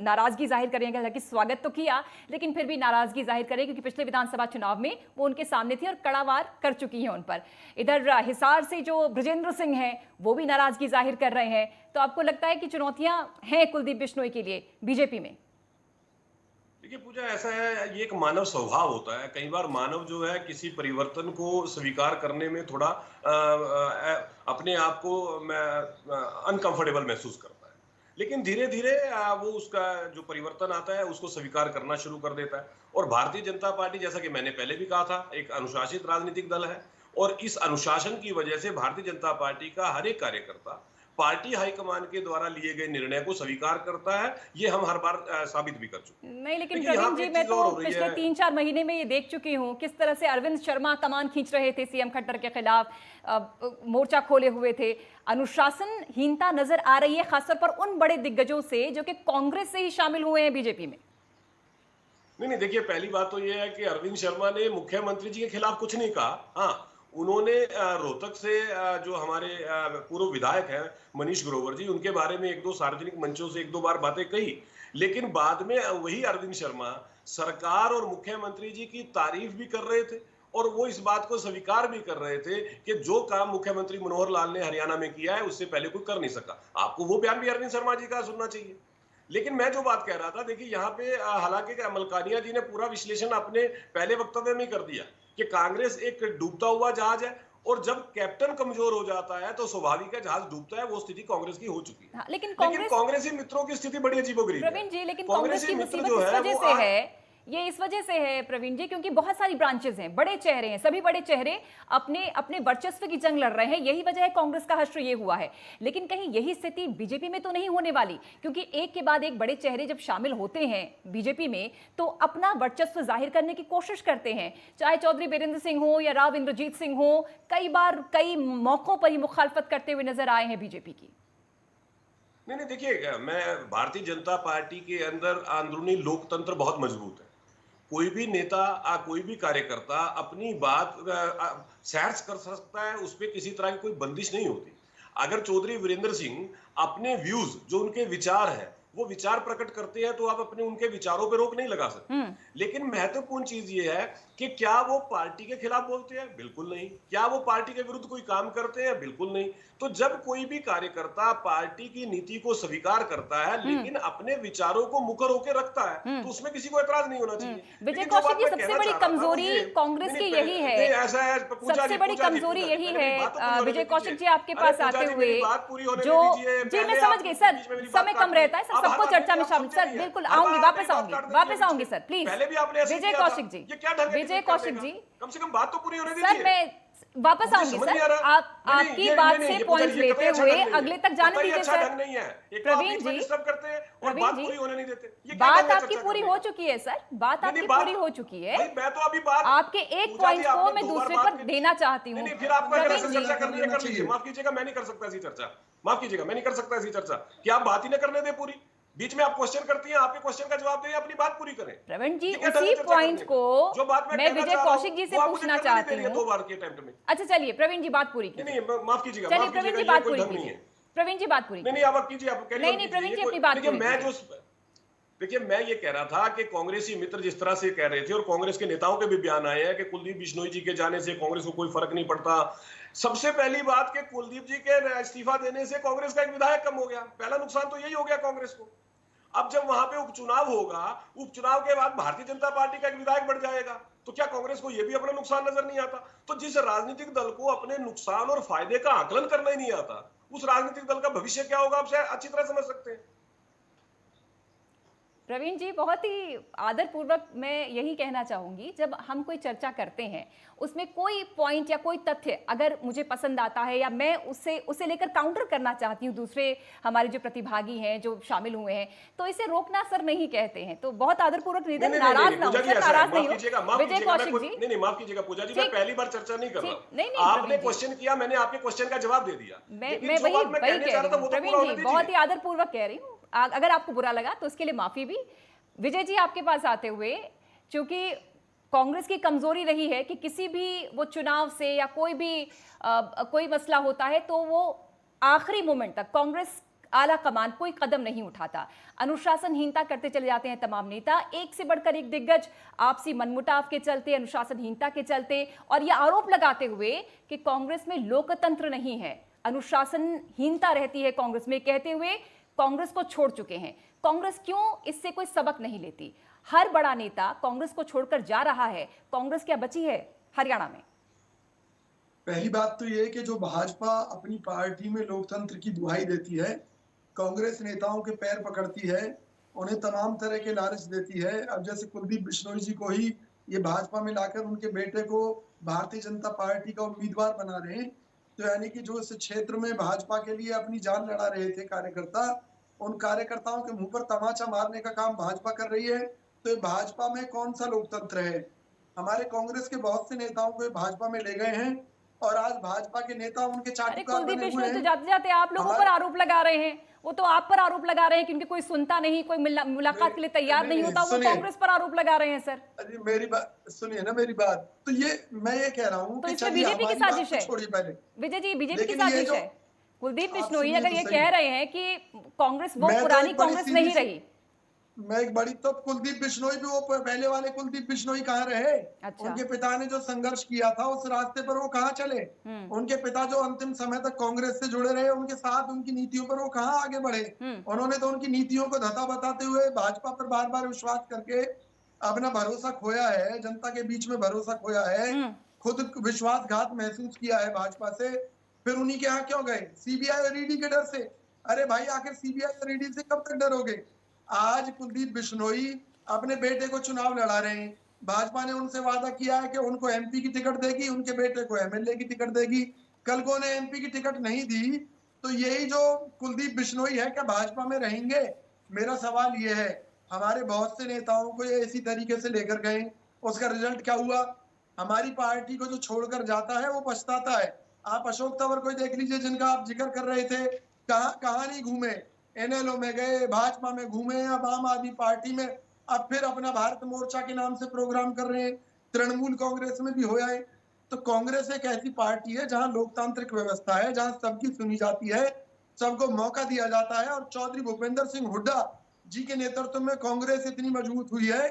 नाराजगी जाहिर करेंगे, हालांकि स्वागत तो किया लेकिन फिर भी नाराजगी जाहिर करें क्योंकि पिछले विधानसभा चुनाव में वो उनके सामने थी और कड़ा वार कर चुकी हैं उन पर। इधर हिसार से जो बृजेंद्र सिंह हैं वो भी नाराजगी जाहिर कर रहे हैं। तो आपको लगता है कि चुनौतियां हैं कुलदीप बिश्नोई के लिए बीजेपी में? देखिए पूजा, ऐसा है, ये एक मानव स्वभाव होता है। कई बार मानव जो है किसी परिवर्तन को स्वीकार करने में थोड़ा अपने आप को अनकंफर्टेबल महसूस करता है, लेकिन धीरे धीरे वो उसका जो परिवर्तन आता है उसको स्वीकार करना शुरू कर देता है। और भारतीय जनता पार्टी, जैसा कि मैंने पहले भी कहा था, एक अनुशासित राजनीतिक दल है, और इस अनुशासन की वजह से भारतीय जनता पार्टी का हर एक कार्यकर्ता पार्टी हाईकमान के द्वारा लिए गए निर्णय को स्वीकार करता है। ये हम हर बार साबित भी कर चुके हैं। नहीं, लेकिन देखिए, यहाँ प्रवीण पे जी, एक मैं चीज और तो हो रही पिछले है। 3-4 महीने में ये देख चुकी हूँ किस तरह से अरविंद शर्मा कमान खींच रहे थे सीएम खट्टर के खिलाफ, मोर्चा खोले हुए थे। अनुशासनहीनता नजर आ रही है खासतौर पर उन बड़े दिग्गजों से जो कि कांग्रेस से ही शामिल हुए हैं बीजेपी में। नहीं, देखिए, पहली बात तो ये है कि अरविंद शर्मा ने मुख्यमंत्री जी के खिलाफ कुछ नहीं कहा। हाँ, उन्होंने रोहतक से जो हमारे पूर्व विधायक हैं मनीष ग्रोवर जी, उनके बारे में एक दो सार्वजनिक मंचों से एक दो बार बातें कही, लेकिन बाद में वही अरविंद शर्मा सरकार और मुख्यमंत्री जी की तारीफ भी कर रहे थे, और वो इस बात को स्वीकार भी कर रहे थे कि जो काम मुख्यमंत्री मनोहर लाल ने हरियाणा में किया है उससे पहले कोई कर नहीं सका। आपको वो बयान भी अरविंद शर्मा जी का सुनना चाहिए। लेकिन मैं जो बात कह रहा था, देखिए, यहाँ पे हालांकि मलकानिया जी ने पूरा विश्लेषण अपने पहले वक्तव्य में कर दिया कि कांग्रेस एक डूबता हुआ जहाज है, और जब कैप्टन कमजोर हो जाता है तो स्वाभाविक है जहाज डूबता है। वो स्थिति कांग्रेस की हो चुकी है। हाँ, लेकिन कांग्रेसी मित्रों की स्थिति बड़ी अजीबोगरीब है। प्रवीण जी, लेकिन कांग्रेस की मित्र मुसीबत जो इस है वजह वो से है, ये इस वजह से है प्रवीण जी, क्योंकि बहुत सारी ब्रांचेस हैं, बड़े चेहरे हैं, सभी बड़े चेहरे अपने अपने वर्चस्व की जंग लड़ रहे हैं। यही वजह है कांग्रेस का हश्र ये हुआ है। लेकिन कहीं यही स्थिति बीजेपी में तो नहीं होने वाली, क्योंकि एक के बाद एक बड़े चेहरे जब शामिल होते हैं बीजेपी में तो अपना वर्चस्व जाहिर करने की कोशिश करते हैं। चाहे चौधरी बीरेंद्र सिंह हो या राव इंद्रजीत सिंह हो, कई बार कई मौकों पर ही मुखालफत करते हुए नजर आए हैं बीजेपी की। नहीं, देखिए, मैं भारतीय जनता पार्टी के अंदर अंदरूनी लोकतंत्र बहुत मजबूत है। कोई भी नेता कोई भी कार्यकर्ता अपनी बात सहर्ष कर सकता है, उस पर किसी तरह की कोई बंदिश नहीं होती। अगर चौधरी वीरेंद्र सिंह अपने व्यूज, जो उनके विचार है, वो विचार प्रकट करते हैं तो आप अपने उनके विचारों पे रोक नहीं लगा सकते। लेकिन महत्वपूर्ण चीज ये है कि क्या वो पार्टी के खिलाफ बोलते हैं? बिल्कुल नहीं। क्या वो पार्टी के विरुद्ध कोई काम करते हैं? बिल्कुल नहीं। तो जब कोई भी कार्यकर्ता पार्टी की नीति को स्वीकार करता है लेकिन अपने विचारों को मुखर होकर रखता है, तो उसमें किसी को एतराज नहीं होना चाहिए। विजय कौशिक जी, सबसे बड़ी कमजोरी कांग्रेस की यही है, ऐसा है, सबसे बड़ी कमजोरी यही है। विजय कौशिक जी, आपके पास आते हुए जो जी, मैं समझ गई सर, समय कम रहता है सर, सबको चर्चा में शामिल। सर बिल्कुल आऊंगी, वापस आऊंगी सर, प्लीज। विजय कौशिक जी, विजय कौशिक जी, कम से कम बात तो पूरी होने दीजिए। सर मैं वापस आऊंगी सर, आपकी बात से पॉइंट लेते हुए अगले तक जाने दीजिए सर। प्रवीण जी, प्रवीण जी, बात आपकी पूरी हो चुकी है सर, बात आपकी पूरी हो चुकी है। मैं तो अभी बात आपके एक पॉइंट को मैं दूसरे पर देना चाहती हूँ। फिर आपको चर्चा करनी है, कर लीजिए। माफ कीजिएगा, मैं नहीं कर सकता ऐसी चर्चा। माफ कीजिएगा, मैं नहीं कर सकता ऐसी चर्चा। क्या आप बात ही न करने दे पूरी? बीच में आप क्वेश्चन करती हैं, आपके क्वेश्चन का जवाब दें, अपनी बात पूरी करें। प्रवीण जी, उसी पॉइंट को जो बात मैं विजय कौशिक जी से पूछना चाहती हूँ। 2 बार के अटेम्प्ट में। अच्छा चलिए प्रवीण जी, बात पूरी कीजिए। नहीं, माफ कीजिएगा, चलिए प्रवीण जी, बात पूरी कीजिए। प्रवीण जी, बात पूरी। नहीं, आप कीजिए, आप करिए। नहीं, प्रवीण जी अपनी बात पूरी। देखिए, मैं ये कह रहा था कि कांग्रेसी मित्र जिस तरह से कह रहे थे, और कांग्रेस के नेताओं के भी बयान आए हैं कि कुलदीप बिश्नोई जी के जाने से कांग्रेस को कोई फर्क नहीं पड़ता। सबसे पहली बात कि कुलदीप जी के इस्तीफा देने से कांग्रेस का एक विधायक कम हो गया। पहला नुकसान तो यही हो गया कांग्रेस को। अब जब वहां पे उपचुनाव होगा, उपचुनाव के बाद भारतीय जनता पार्टी का एक विधायक बढ़ जाएगा, तो क्या कांग्रेस को यह भी अपना नुकसान नजर नहीं आता? तो जिस राजनीतिक दल को अपने नुकसान और फायदे का आकलन करना ही नहीं आता, उस राजनीतिक दल का भविष्य क्या होगा, आप अच्छी तरह समझ सकते हैं। प्रवीण जी, बहुत ही आदरपूर्वक मैं यही कहना चाहूंगी, जब हम कोई चर्चा करते हैं उसमें कोई पॉइंट या कोई तथ्य अगर मुझे पसंद आता है या मैं उसे लेकर काउंटर करना चाहती हूँ दूसरे हमारे जो प्रतिभागी हैं, जो शामिल हुए हैं, तो इसे रोकना सर नहीं कहते हैं। तो बहुत आदरपूर्वक, नाराज ना हो, नाराज नहीं हो। विजय कौशिक जी, नहीं, माफ कीजिएगा पूजा जी, मैं पहली बार चर्चा नहीं कर रहा। आपने क्वेश्चन किया, मैंने आपके क्वेश्चन का जवाब दे दिया। मैं वही कह रही हूँ प्रवीण जी, बहुत ही आदरपूर्वक कह रही हूँ। अगर आपको बुरा लगा तो उसके लिए माफी भी। विजय जी, आपके पास आते हुए, क्योंकि कांग्रेस की कमजोरी रही है कि किसी भी वो चुनाव से या कोई मसला होता है तो वो आखिरी मोमेंट तक कांग्रेस आला कमान कोई कदम नहीं उठाता, अनुशासनहीनता करते चले जाते हैं तमाम नेता, एक से बढ़कर एक दिग्गज आपसी मनमुटाव के चलते, अनुशासनहीनता के चलते, और यह आरोप लगाते हुए कि कांग्रेस में लोकतंत्र नहीं है, अनुशासनहीनता रहती है कांग्रेस में, कहते हुए कांग्रेस को छोड़ चुके हैं। कांग्रेस क्यों इससे कोई सबक नहीं लेती? हर बड़ा नेता कांग्रेस को छोड़कर जा रहा है, कांग्रेस क्या बची है हरियाणा में? पहली बात तो ये कि जो भाजपा अपनी पार्टी में लोकतंत्र की दुहाई देती है, कांग्रेस नेताओं के पैर पकड़ती है, उन्हें तमाम तरह के लालच देती है। अब जैसे कुलदीप बिश्नोई जी को ही ये भाजपा में लाकर उनके बेटे को भारतीय जनता पार्टी का उम्मीदवार बना रहे हैं, तो यानी कि जो इस क्षेत्र में भाजपा के लिए अपनी जान लड़ा रहे थे कार्यकर्ता, उन कार्यकर्ताओं के मुंह पर तमाचा मारने का काम भाजपा कर रही है। तो ये भाजपा में कौन सा लोकतंत्र है? हमारे कांग्रेस के बहुत से नेताओं को ये भाजपा में ले गए हैं और आज भाजपा के नेता उनके अरे चाटुकार कुलदीप बने हुए बिश्नोई तो हैं। जाते जाते आप लोगों पर आरोप लगा रहे हैं, वो तो आप पर आरोप लगा रहे हैं क्योंकि कोई सुनता नहीं, कोई मुलाकात के लिए तैयार नहीं होता, वो सुनिए। कांग्रेस पर आरोप लगा रहे हैं सर। अरे मेरी बात सुनिए ना, मेरी बात तो ये मैं ये कह रहा हूँ तो कि इसमें चलिए बीजेपी की हमारी बात साजिश तो है छोड़िए पहले। विजय जी, बीजेपी की लेकिन ये साजिश जो है। कुलदीप आप बिश्नोई सुनिए अगर तो ये सही। कह रहे हैं कि कांग्रेस वो मैं तो पुरानी एक बड़ी कांग्रेस सीधी नहीं सी- रही। मैं एक बड़ी तो कुलदीप बिश्नोई भी वो पहले वाले कुलदीप बिश्नोई कहाँ रहे? अच्छा। उनके पिता ने जो संघर्ष किया था उस रास्ते पर वो कहाँ चले? उनके पिता जो अंतिम समय तक कांग्रेस से जुड़े रहे, उनके साथ उनकी नीतियों पर वो कहाँ आगे बढ़े? उन्होंने तो उनकी नीतियों को धता बताते हुए भाजपा पर बार बार विश्वास करके अपना भरोसा खोया है, जनता के बीच में भरोसा खोया है, खुद विश्वासघात महसूस किया है भाजपा से, फिर उन्हीं के यहाँ क्यों गए? सीबीआई और ईडी के डर से। अरे भाई आखिर सीबीआई और ईडी से कब तक डरोगे? आज कुलदीप बिश्नोई अपने बेटे को चुनाव लड़ा रहे हैं। भाजपा ने उनसे वादा किया है कि उनको एमपी की टिकट देगी, उनके बेटे को एमएलए की टिकट देगी। कल को उन्हें एमपी की टिकट नहीं दी तो यही जो कुलदीप बिश्नोई है क्या भाजपा में रहेंगे? मेरा सवाल ये है। हमारे बहुत से नेताओं को ये इसी तरीके से लेकर गए, उसका रिजल्ट क्या हुआ? हमारी पार्टी को जो छोड़कर जाता है वो पछताता है। आप अशोक तंवर को देख लीजिए, जिनका आप जिक्र कर रहे थे, कहाँ नहीं घूमे, एनएलओ में गए, भाजपा में घूमे, अब आम आदमी पार्टी में, अब फिर अपना भारत मोर्चा के नाम से प्रोग्राम कर रहे हैं, तृणमूल कांग्रेस में भी होया है। तो कांग्रेस एक ऐसी पार्टी है जहां लोकतांत्रिक व्यवस्था है, जहां सबकी सुनी जाती है, सबको मौका दिया जाता है। और चौधरी भूपेंद्र सिंह हुड्डा जी के नेतृत्व में कांग्रेस इतनी मजबूत हुई है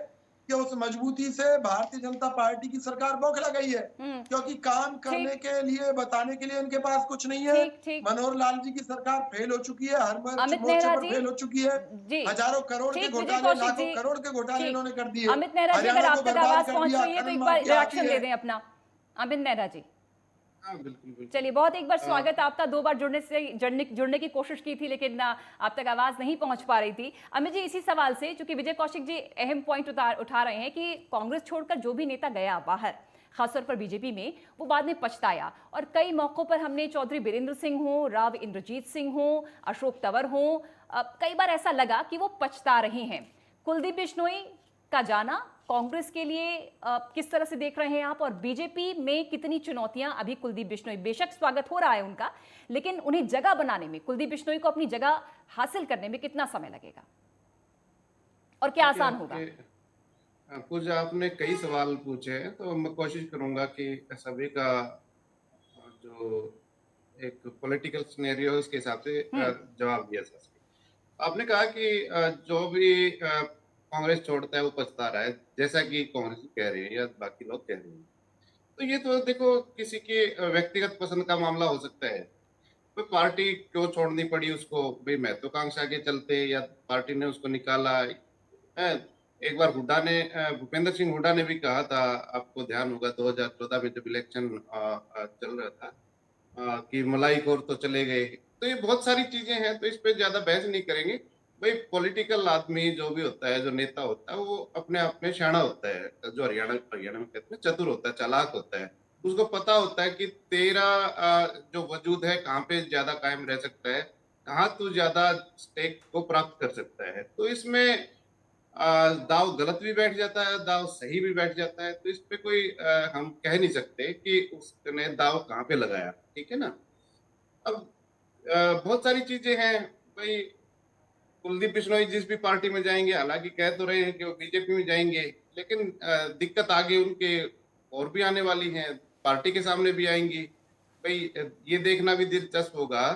कि उस मजबूती से भारतीय जनता पार्टी की सरकार बौखला गई है, क्योंकि काम करने के लिए, बताने के लिए उनके पास कुछ नहीं है। ठीक। मनोहर लाल जी की सरकार फेल हो चुकी है, हर अमित मोर्चे नेहरा पर जी, फेल हो चुकी है। जी। हजारों करोड़ के ठीक, विजय घोटाले, कौशिक लाखों जी, करोड़ के घोटाले ठीक। इन्होंने कर दिए। अमित नेहरा जी, अगर हरियाणा आप को तक बर्बाद आवाज कर पहुंच दिया, रही है तो एक खनन बार माफिया रिएक्शन आती दे है। दें अपना। अमित नेहरा जी, हाँ बिल्कुल। चलिए, बहुत एक बार स्वागत आपका। 2 बार जुड़ने की कोशिश की थी लेकिन आप तक आवाज नहीं पहुंच पा रही थी। अमित जी, इसी सवाल से, चूंकि विजय कौशिक जी अहम पॉइंट उठा रहे हैं कि कांग्रेस छोड़कर जो भी नेता गया बाहर, खासतौर पर बीजेपी में, वो बाद में पछताया। और कई मौकों पर हमने चौधरी बीरेंद्र सिंह हो, राव इंद्रजीत सिंह हो, अशोक तंवर हो, कई बार ऐसा लगा कि वो पछता रहे हैं। कुलदीप बिश्नोई का जाना कांग्रेस के लिए किस तरह से देख रहे हैं आप? और बीजेपी में कितनी चुनौतियां अभी कुलदीप बिश्नोई, बेशक स्वागत हो रहा है उनका, लेकिन उन्हें जगह बनाने में, कुलदीप बिश्नोई को अपनी जगह हासिल करने में कितना समय लगेगा और क्या आसान होगा? कुछ आपने कई सवाल पूछे हैं, तो मैं कोशिश करूंगा कि सभी का जो एक पॉलिटिकल सिनेरियो है उसके हिसाब से जवाब दिया जा सके। आपने कहा कि जो भी कांग्रेस छोड़ता है वो पछता रहा है, जैसा कि कांग्रेस कह रही है या बाकी लोग कह रहे हैं। तो ये तो देखो किसी के व्यक्तिगत पसंद का मामला हो सकता है। तो पार्टी क्यों छोड़नी पड़ी उसको, भाई महत्वाकांक्षा के चलते या पार्टी ने उसको निकाला है। एक बार हुड्डा ने, भूपेंद्र सिंह हुड्डा ने भी कहा था, आपको ध्यान होगा 2014 में जब इलेक्शन चल रहा था, कि मलाई खोर तो चले गए। तो ये बहुत सारी चीजें हैं, तो इस पे ज्यादा बहस नहीं करेंगे। भाई पॉलिटिकल आदमी जो भी होता है, जो नेता होता है, वो अपने आप में शाना होता है, जो हरियाणा में कहते हैं चतुर होता है, चालाक होता है। उसको पता होता है कि तेरा जो वजूद है कहाँ पे ज्यादा कायम रह सकता है, कहाँ तू ज्यादा स्टेक को प्राप्त कर सकता है। तो इसमें दाव गलत भी बैठ जाता है, दाव सही भी बैठ जाता है। तो इस पे कोई हम कह नहीं सकते कि उसने दाव कहाँ पे लगाया, ठीक है ना। अब बहुत सारी चीजें हैं भाई। कुलदीप बिश्नोई जिस भी पार्टी में जाएंगे, हालांकि कह तो रहे हैं कि वो बीजेपी में जाएंगे, लेकिन दिक्कत आगे उनके और भी आने वाली है, पार्टी के सामने भी आएंगी। भाई ये देखना भी दिलचस्प होगा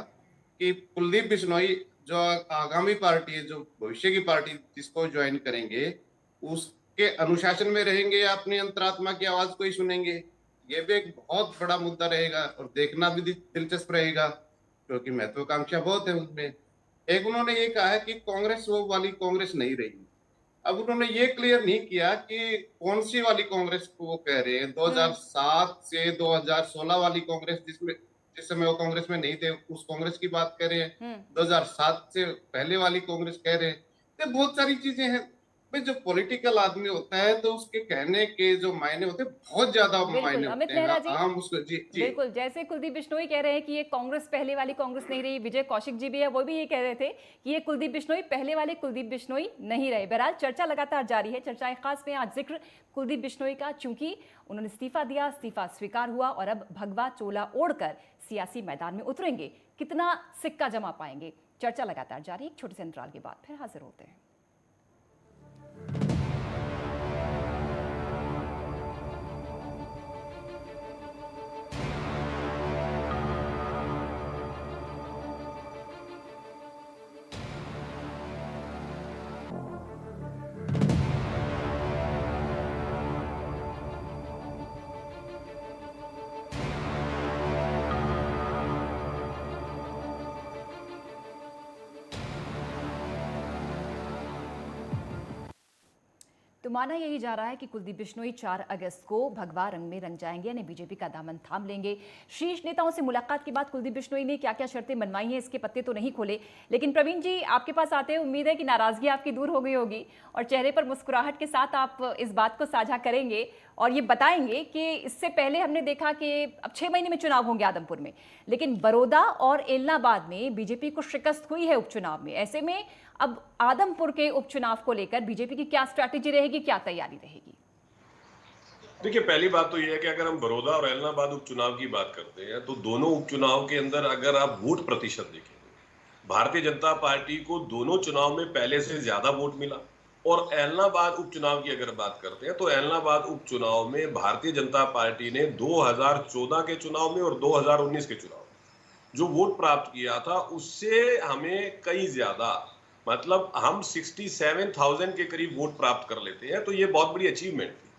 कि कुलदीप बिश्नोई जो आगामी पार्टी है, जो भविष्य की पार्टी जिसको ज्वाइन करेंगे, उसके अनुशासन में रहेंगे या अपनी अंतरात्मा की आवाज को ही सुनेंगे। ये भी एक बहुत बड़ा मुद्दा रहेगा और देखना भी दिलचस्प रहेगा, क्योंकि महत्वाकांक्षा बहुत है उसमें। एक उन्होंने ये कहा है कि कांग्रेस वो वाली कांग्रेस नहीं रही। अब उन्होंने ये क्लियर नहीं किया कि कौन सी वाली कांग्रेस को वो कह रहे हैं, 2007 से 2016 वाली कांग्रेस जिस समय वो कांग्रेस में नहीं थे, उस कांग्रेस की बात कर रहे हैं, 2007 से पहले वाली कांग्रेस कह रहे हैं। तो बहुत सारी चीजें हैं भाई। जो पॉलिटिकल आदमी होता है तो उसके कहने के जो मायने होते हैं बहुत ज्यादा मायने अमित होते हैं। मेहरा जी, हम उसको जी बिल्कुल, जैसे कुलदीप बिश्नोई कह रहे हैं कि ये कांग्रेस पहले वाली कांग्रेस नहीं रही, विजय कौशिक जी भी है, वो भी ये कह रहे थे कि ये कुलदीप बिश्नोई पहले वाले कुलदीप बिश्नोई नहीं रहे। बहरहाल चर्चा लगातार जारी है। चर्चाएं खास में आज जिक्र कुलदीप बिश्नोई का, चूंकि उन्होंने इस्तीफा दिया, इस्तीफा स्वीकार हुआ और अब भगवा चोला ओढ़कर सियासी मैदान में उतरेंगे। कितना सिक्का जमा पाएंगे, चर्चा लगातार जारी। एक छोटे से अंतराल के बाद फिर हाजिर होते हैं। तो माना यही जा रहा है कि कुलदीप बिश्नोई 4 अगस्त को भगवा रंग में रंग जाएंगे, यानी बीजेपी का दामन थाम लेंगे। शीर्ष नेताओं से मुलाकात के बाद कुलदीप बिश्नोई ने क्या क्या शर्तें मनवाई हैं, इसके पत्ते तो नहीं खोले। लेकिन प्रवीण जी, आपके पास आते हैं, उम्मीद है कि नाराजगी आपकी दूर हो गई होगी और चेहरे पर मुस्कुराहट के साथ आप इस बात को साझा करेंगे और ये बताएंगे कि इससे पहले हमने देखा कि अब 6 महीने में चुनाव होंगे आदमपुर में, लेकिन बड़ौदा और एलनाबाद में बीजेपी को शिकस्त हुई है उपचुनाव में। ऐसे में अब आदमपुर के उपचुनाव को लेकर बीजेपी की क्या स्ट्रैटेजी रहेगी, क्या तैयारी रहेगी? देखिए, पहली बात तो यह है कि अगर हम बड़ौदा और एलनाबाद उपचुनाव की बात करते हैं तो दोनों उपचुनाव के अंदर अगर आप वोट प्रतिशत देखेंगे, भारतीय जनता पार्टी को दोनों चुनाव में पहले से ज्यादा वोट मिला। और एलनाबाद उपचुनाव की अगर बात करते हैं तो एलनाबाद उपचुनाव में भारतीय जनता पार्टी ने 2014 के चुनाव में और 2019 के चुनाव में जो वोट प्राप्त किया था उससे हमें कई ज्यादा, मतलब हम 67,000 के करीब वोट प्राप्त कर लेते हैं, तो ये बहुत बड़ी अचीवमेंट थी।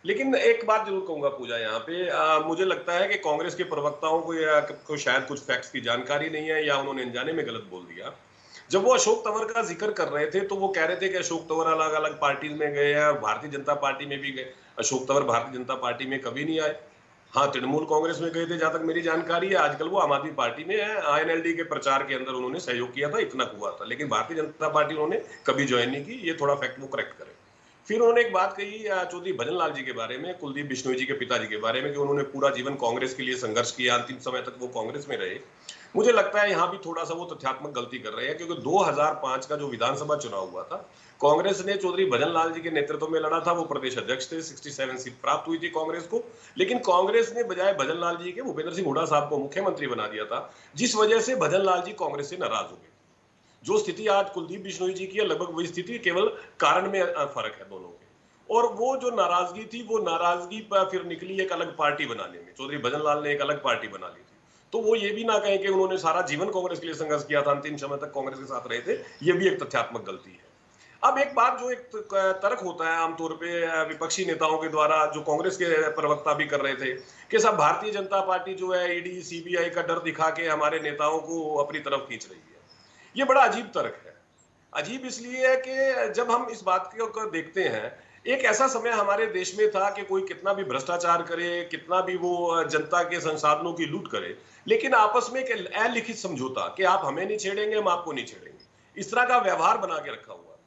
लेकिन एक बात जरूर कहूंगा पूजा, यहाँ पे मुझे लगता है कि कांग्रेस के प्रवक्ताओं को शायद कुछ फैक्ट्स की जानकारी नहीं है या उन्होंने अनजाने में गलत बोल दिया। जब वो अशोक तंवर का जिक्र कर रहे थे तो वो कह रहे थे कि अशोक तंवर अलग अलग पार्टीज में गए हैं, भारतीय जनता पार्टी में भी गए। अशोक तंवर भारतीय जनता पार्टी में कभी नहीं आए। हाँ, तृणमूल कांग्रेस में गए थे जहां तक मेरी जानकारी है, आजकल वो आम आदमी पार्टी में है। INLD के प्रचार के अंदर उन्होंने सहयोग किया था, इतना हुआ था, लेकिन भारतीय जनता पार्टी उन्होंने कभी ज्वाइन नहीं की। ये थोड़ा फैक्ट वो करेक्ट करें। फिर उन्होंने एक बात कही चौधरी भजन लाल जी के बारे में, कुलदीप बिश्नोई जी के पिताजी के बारे में, कि उन्होंने पूरा जीवन कांग्रेस के लिए संघर्ष किया, अंतिम समय तक वो कांग्रेस में रहे। मुझे लगता है यहाँ भी थोड़ा सा वो तथ्यात्मक गलती कर रहे हैं, क्योंकि 2005 का जो विधानसभा चुनाव हुआ था, कांग्रेस ने चौधरी भजन लाल जी के नेतृत्व में लड़ा था। वो प्रदेश अध्यक्ष थे, 67 सीट प्राप्त हुई थी कांग्रेस को, लेकिन कांग्रेस ने बजाय भजन लाल जी के भूपेंद्र सिंह हुड्डा साहब को मुख्यमंत्री बना दिया था, जिस वजह से भजन लाल जी कांग्रेस से नाराज हो गए। जो स्थिति आज कुलदीप बिश्नोई जी की है, लगभग वही स्थिति, केवल कारण में फर्क है दोनों के। और वो जो नाराजगी थी, वो नाराजगी पर फिर निकली एक अलग पार्टी बनाने में। चौधरी भजन लाल ने एक अलग पार्टी बना ली थी। तो वो ये भी ना कहें कि उन्होंने सारा जीवन कांग्रेस के लिए संघर्ष किया था, अंतिम समय तक कांग्रेस के साथ रहे थे, ये भी एक तथ्यात्मक गलती है। अब एक बात जो एक तर्क होता है आमतौर पे विपक्षी नेताओं के द्वारा, जो कांग्रेस के प्रवक्ता भी कर रहे थे, कि सब भारतीय जनता पार्टी जो है ED CBI का डर दिखा के हमारे नेताओं को अपनी तरफ खींच रही है। ये बड़ा अजीब तर्क है। अजीब इसलिए है कि जब हम इस बात को देखते हैं, एक ऐसा समय हमारे देश में था कि कोई कितना भी भ्रष्टाचार करे, कितना भी वो जनता के संसाधनों की लूट करे, लेकिन आपस में एक अलिखित समझौता कि आप हमें नहीं छेड़ेंगे, हम आपको नहीं छेड़ेंगे, इस तरह का व्यवहार बना के रखा हुआ था।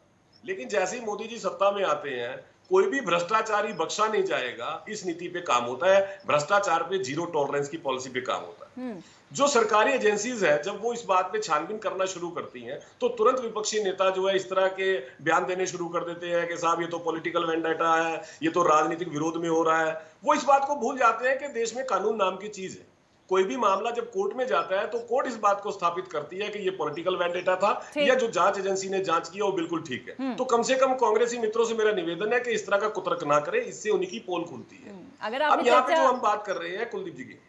लेकिन जैसे ही मोदी जी सत्ता में आते हैं, कोई भी भ्रष्टाचारी बख्शा नहीं जाएगा, इस नीति पे काम होता है। भ्रष्टाचार पे जीरो टॉलरेंस की पॉलिसी पे काम होता है। जो सरकारी एजेंसीज है, जब वो इस बात पे छानबीन करना शुरू करती हैं, तो तुरंत विपक्षी नेता जो है इस तरह के बयान देने शुरू कर देते हैं कि साहब ये तो पॉलिटिकल वेंडेटा है, ये तो राजनीतिक विरोध में हो रहा है। वो इस बात को भूल जाते हैं कि देश में कानून नाम की चीज है। कोई भी मामला जब कोर्ट में जाता है तो कोर्ट इस बात को स्थापित करती है कि ये पॉलिटिकल वेंडेटा था, या जो जांच एजेंसी ने जांच किया वो बिल्कुल ठीक है। तो कम से कम कांग्रेसी मित्रों से मेरा निवेदन है कि इस तरह का कुतर्क ना करें, इससे उन्हीं की पोल खुलती है। अब यहाँ पे जो हम बात कर रहे हैं कुलदीप जी की,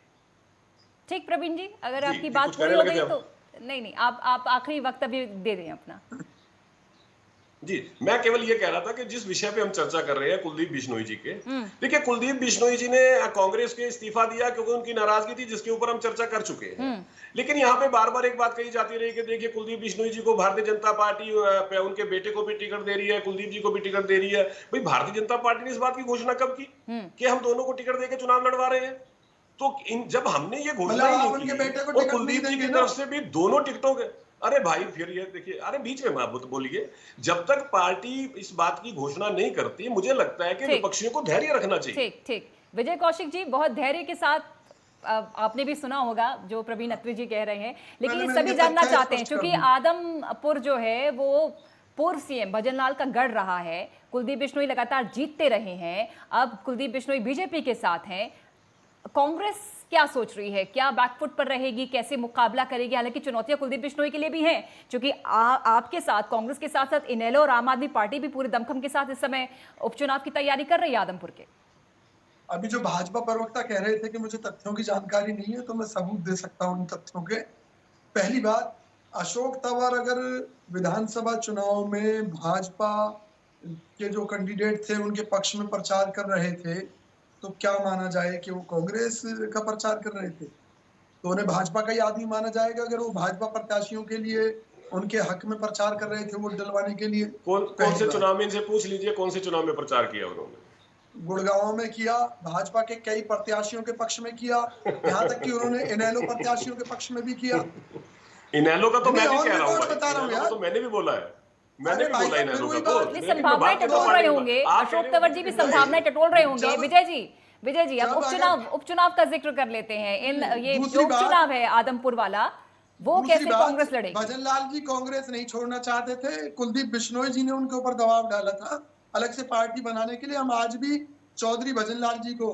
ठीक प्रवीण जी, अगर आपकी बात पूरी हो गई तो नहीं, आप आखिरी वक्त अभी दे दें अपना। जी, मैं केवल ये कह रहा था कि जिस विषय पे हम चर्चा कर रहे हैं कुलदीप बिश्नोई जी के, देखिए कुलदीप बिश्नोई जी ने कांग्रेस के इस्तीफा दिया क्योंकि उनकी नाराजगी थी, जिसके ऊपर हम चर्चा कर चुके हैं। लेकिन यहाँ पे बार बार एक बात कही जाती रही कि देखिए कुलदीप बिश्नोई जी को भारतीय जनता पार्टी उनके बेटे को भी टिकट दे रही है, कुलदीप जी को भी टिकट दे रही है। भाई भारतीय जनता पार्टी ने इस बात की घोषणा कब की कि हम दोनों को टिकट देकर चुनाव लड़वा रहे हैं? तो जब हमने ये घोषणा ही नहीं की और कुलदीप जी की तरफ से भी दोनों टिकटों के, अरे भाई फिर ये देखिए, अरे बीच में मत बोलिए। जब तक पार्टी इस बात की घोषणा नहीं करती, मुझे लगता है कि विपक्षियों को धैर्य रखना चाहिए। ठीक ठीक, विजय कौशिक जी बहुत धैर्य के साथ, आपने भी सुना होगा जो प्रवीण अत्री जी कह रहे हैं, लेकिन ये सभी जानना चाहते हैं क्योंकि आदमपुर जो है वो पूर्व सीएम भजनलाल का गढ़ रहा है। कुलदीप बिश्नोई लगातार जीतते रहे हैं, अब कुलदीप बिश्नोई बीजेपी के साथ हैं। कांग्रेस क्या सोच रही है, क्या बैकफुट पर रहेगी, कैसे मुकाबला करेगी? हालांकि चुनौतियां कुलदीप बिश्नोई के लिए भी हैं, क्योंकि आपके साथ, कांग्रेस के साथ साथ इनेलो और आम आदमी पार्टी भी पूरे दमखम के साथ इस समय उपचुनाव की तैयारी कर रही है आदमपुर के। अभी जो भाजपा प्रवक्ता कह रहे थे कि मुझे तथ्यों की जानकारी नहीं है, तो मैं सबूत दे सकता हूं उन तथ्यों के। पहली बात, अशोक तंवर अगर विधानसभा चुनाव में भाजपा के जो कैंडिडेट थे उनके पक्ष में प्रचार कर रहे थे, तो क्या माना जाए कि वो कांग्रेस का प्रचार कर रहे थे? तो उन्हें भाजपा का ही आदमी माना जाएगा अगर वो भाजपा प्रत्याशियों के लिए उनके हक में प्रचार कर रहे थे, वोट दिलवाने के लिए। कौन से चुनाव में, इनसे पूछ लीजिए कौन से चुनाव में प्रचार किया उन्होंने? गुड़गांव में किया, भाजपा के कई प्रत्याशियों के पक्ष में किया, यहाँ तक कि उन्होंने इनेलो प्रत्याशियों के पक्ष में भी किया। इनेलो का तो मैं भी कह रहा हूँ, बता रहा हूँ यार, तो मैंने भी बोला है, मैंने भी बोला इनेलो का तो। संभावनाएं टटोल रहे होंगे, अशोक तंवर जी भी संभावनाएं टटोल रहे होंगे। विजय जी अब उपचुनाव का जिक्र कर लेते हैं। ये जो उपचुनाव है आदमपुर वाला, वो कैसे कांग्रेस लड़ेगी? भजनलाल जी कांग्रेस नहीं छोड़ना चाहते थे, कुलदीप बिश्नोई जी ने उनके ऊपर दबाव डाला था अलग से पार्टी बनाने के लिए। हम आज भी चौधरी भजनलाल जी को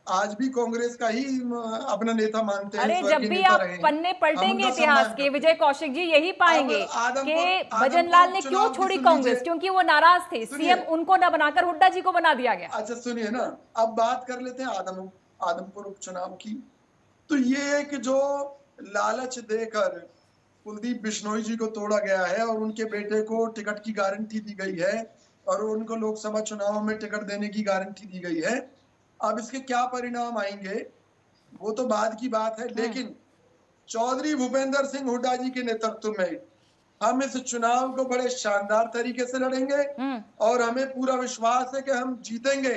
आज भी कांग्रेस का ही अपना नेता मानते हैं। अरे जब भी आप पन्ने पलटेंगे इतिहास के विजय कौशिक जी, यही पाएंगे कि भजनलाल ने क्यों छोड़ी कांग्रेस, क्योंकि वो नाराज थे, सीएम उनको न बनाकर हुड्डा जी को बना दिया गया। अच्छा सुनिए ना, अब बात कर लेते हैं आदमपुर उपचुनाव की। तो ये एक जो लालच देकर कुलदीप बिश्नोई जी को तोड़ा गया है और उनके बेटे को टिकट की गारंटी दी गई है और उनको लोकसभा चुनाव में टिकट देने की गारंटी दी गई है। अब इसके क्या परिणाम आएंगे वो तो बाद की बात है, लेकिन चौधरी भूपेंद्र सिंह हुड्डा जी के नेतृत्व में हम इस चुनाव को बड़े शानदार तरीके से लड़ेंगे और हमें पूरा विश्वास है कि हम जीतेंगे,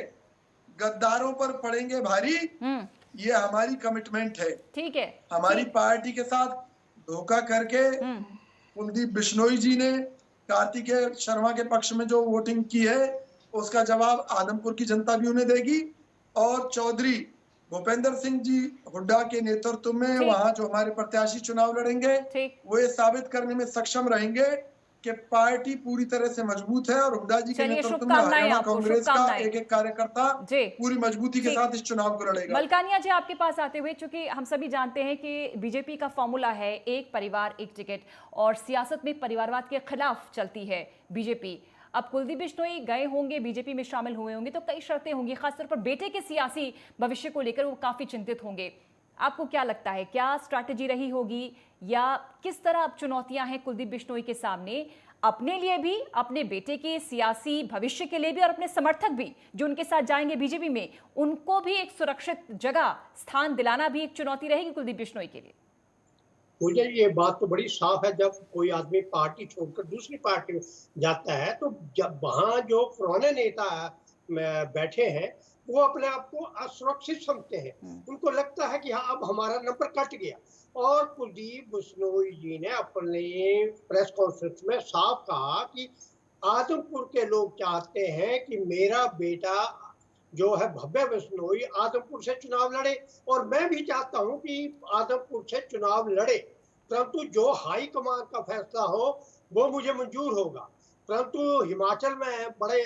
गद्दारों पर पड़ेंगे भारी। ये हमारी कमिटमेंट है। ठीक है, हमारी पार्टी के साथ धोखा करके कुलदीप बिश्नोई जी ने कार्तिकेय शर्मा के पक्ष में जो वोटिंग की है उसका जवाब आदमपुर की जनता भी उन्हें देगी और चौधरी भूपेंद्र सिंह जी हुड्डा के नेतृत्व में वहां जो हमारे प्रत्याशी चुनाव लड़ेंगे वो ये साबित करने में सक्षम रहेंगे कि पार्टी पूरी तरह से मजबूत है और हुड्डा जी के नेतृत्व में हरियाणा कांग्रेस का एक एक कार्यकर्ता पूरी मजबूती के साथ इस चुनाव को लड़ेगा। मलकानिया जी आपके पास आते हुए, चूंकि हम सभी जानते हैं कि बीजेपी का फॉर्मूला है एक परिवार एक टिकट और सियासत में परिवारवाद के खिलाफ चलती है बीजेपी। अब कुलदीप बिश्नोई गए होंगे, बीजेपी में शामिल हुए होंगे, तो कई शर्तें होंगी, खासतौर पर बेटे के सियासी भविष्य को लेकर वो काफी चिंतित होंगे। आपको क्या लगता है, क्या स्ट्रैटेजी रही होगी या किस तरह अब चुनौतियां हैं कुलदीप बिश्नोई के सामने, अपने लिए भी, अपने बेटे के सियासी भविष्य के लिए भी और अपने समर्थक भी जो उनके साथ जाएंगे बीजेपी में, उनको भी एक सुरक्षित जगह स्थान दिलाना भी एक चुनौती रहेगी कुलदीप बिश्नोई के लिए? मुझे ये बात तो बड़ी साफ है, जब कोई आदमी पार्टी छोड़कर दूसरी पार्टी में जाता है तो जब वहाँ जो पुराने नेता बैठे हैं वो अपने आप को असुरक्षित समझते हैं, उनको लगता है कि हाँ अब हमारा नंबर कट गया। और कुलदीप बिश्नोई जी ने अपने प्रेस कॉन्फ्रेंस में साफ कहा कि आदमपुर के लोग चाहते हैं कि मेरा बेटा जो है भव्य बिश्नोई आदमपुर से चुनाव लड़े और मैं भी चाहता हूं कि आदमपुर से चुनाव लड़े, परंतु जो हाई कमान का फैसला हो वो मुझे मंजूर होगा। परंतु हिमाचल में बड़े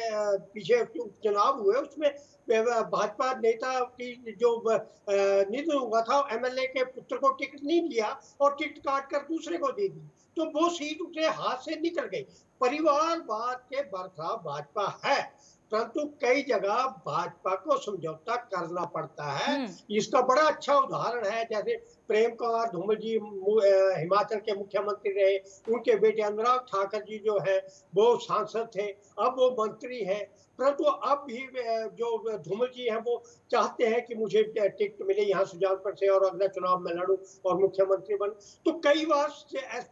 पीछे चुनाव हुए, उसमें भाजपा नेता की जो निधन हुआ था, एमएलए के पुत्र को टिकट नहीं दिया और टिकट काट कर दूसरे को दे दी, तो वो सीट उसके हाथ से निकल गई। परिवारवाद के बरखलाफ भाजपा है, परंतु कई जगह भाजपा को समझौता करना पड़ता है। इसका बड़ा अच्छा उदाहरण है, जैसे प्रेम कुमार धूमल जी हिमाचल के मुख्यमंत्री रहे, उनके बेटे अनुराग ठाकुर जी जो है वो सांसद थे, अब वो मंत्री है। परंतु अब भी जो धूमल जी हैं वो चाहते हैं कि मुझे टिकट मिले यहाँ सुजानपुर से और अगला चुनाव में लड़ूं और मुख्यमंत्री बनूं। तो कई बार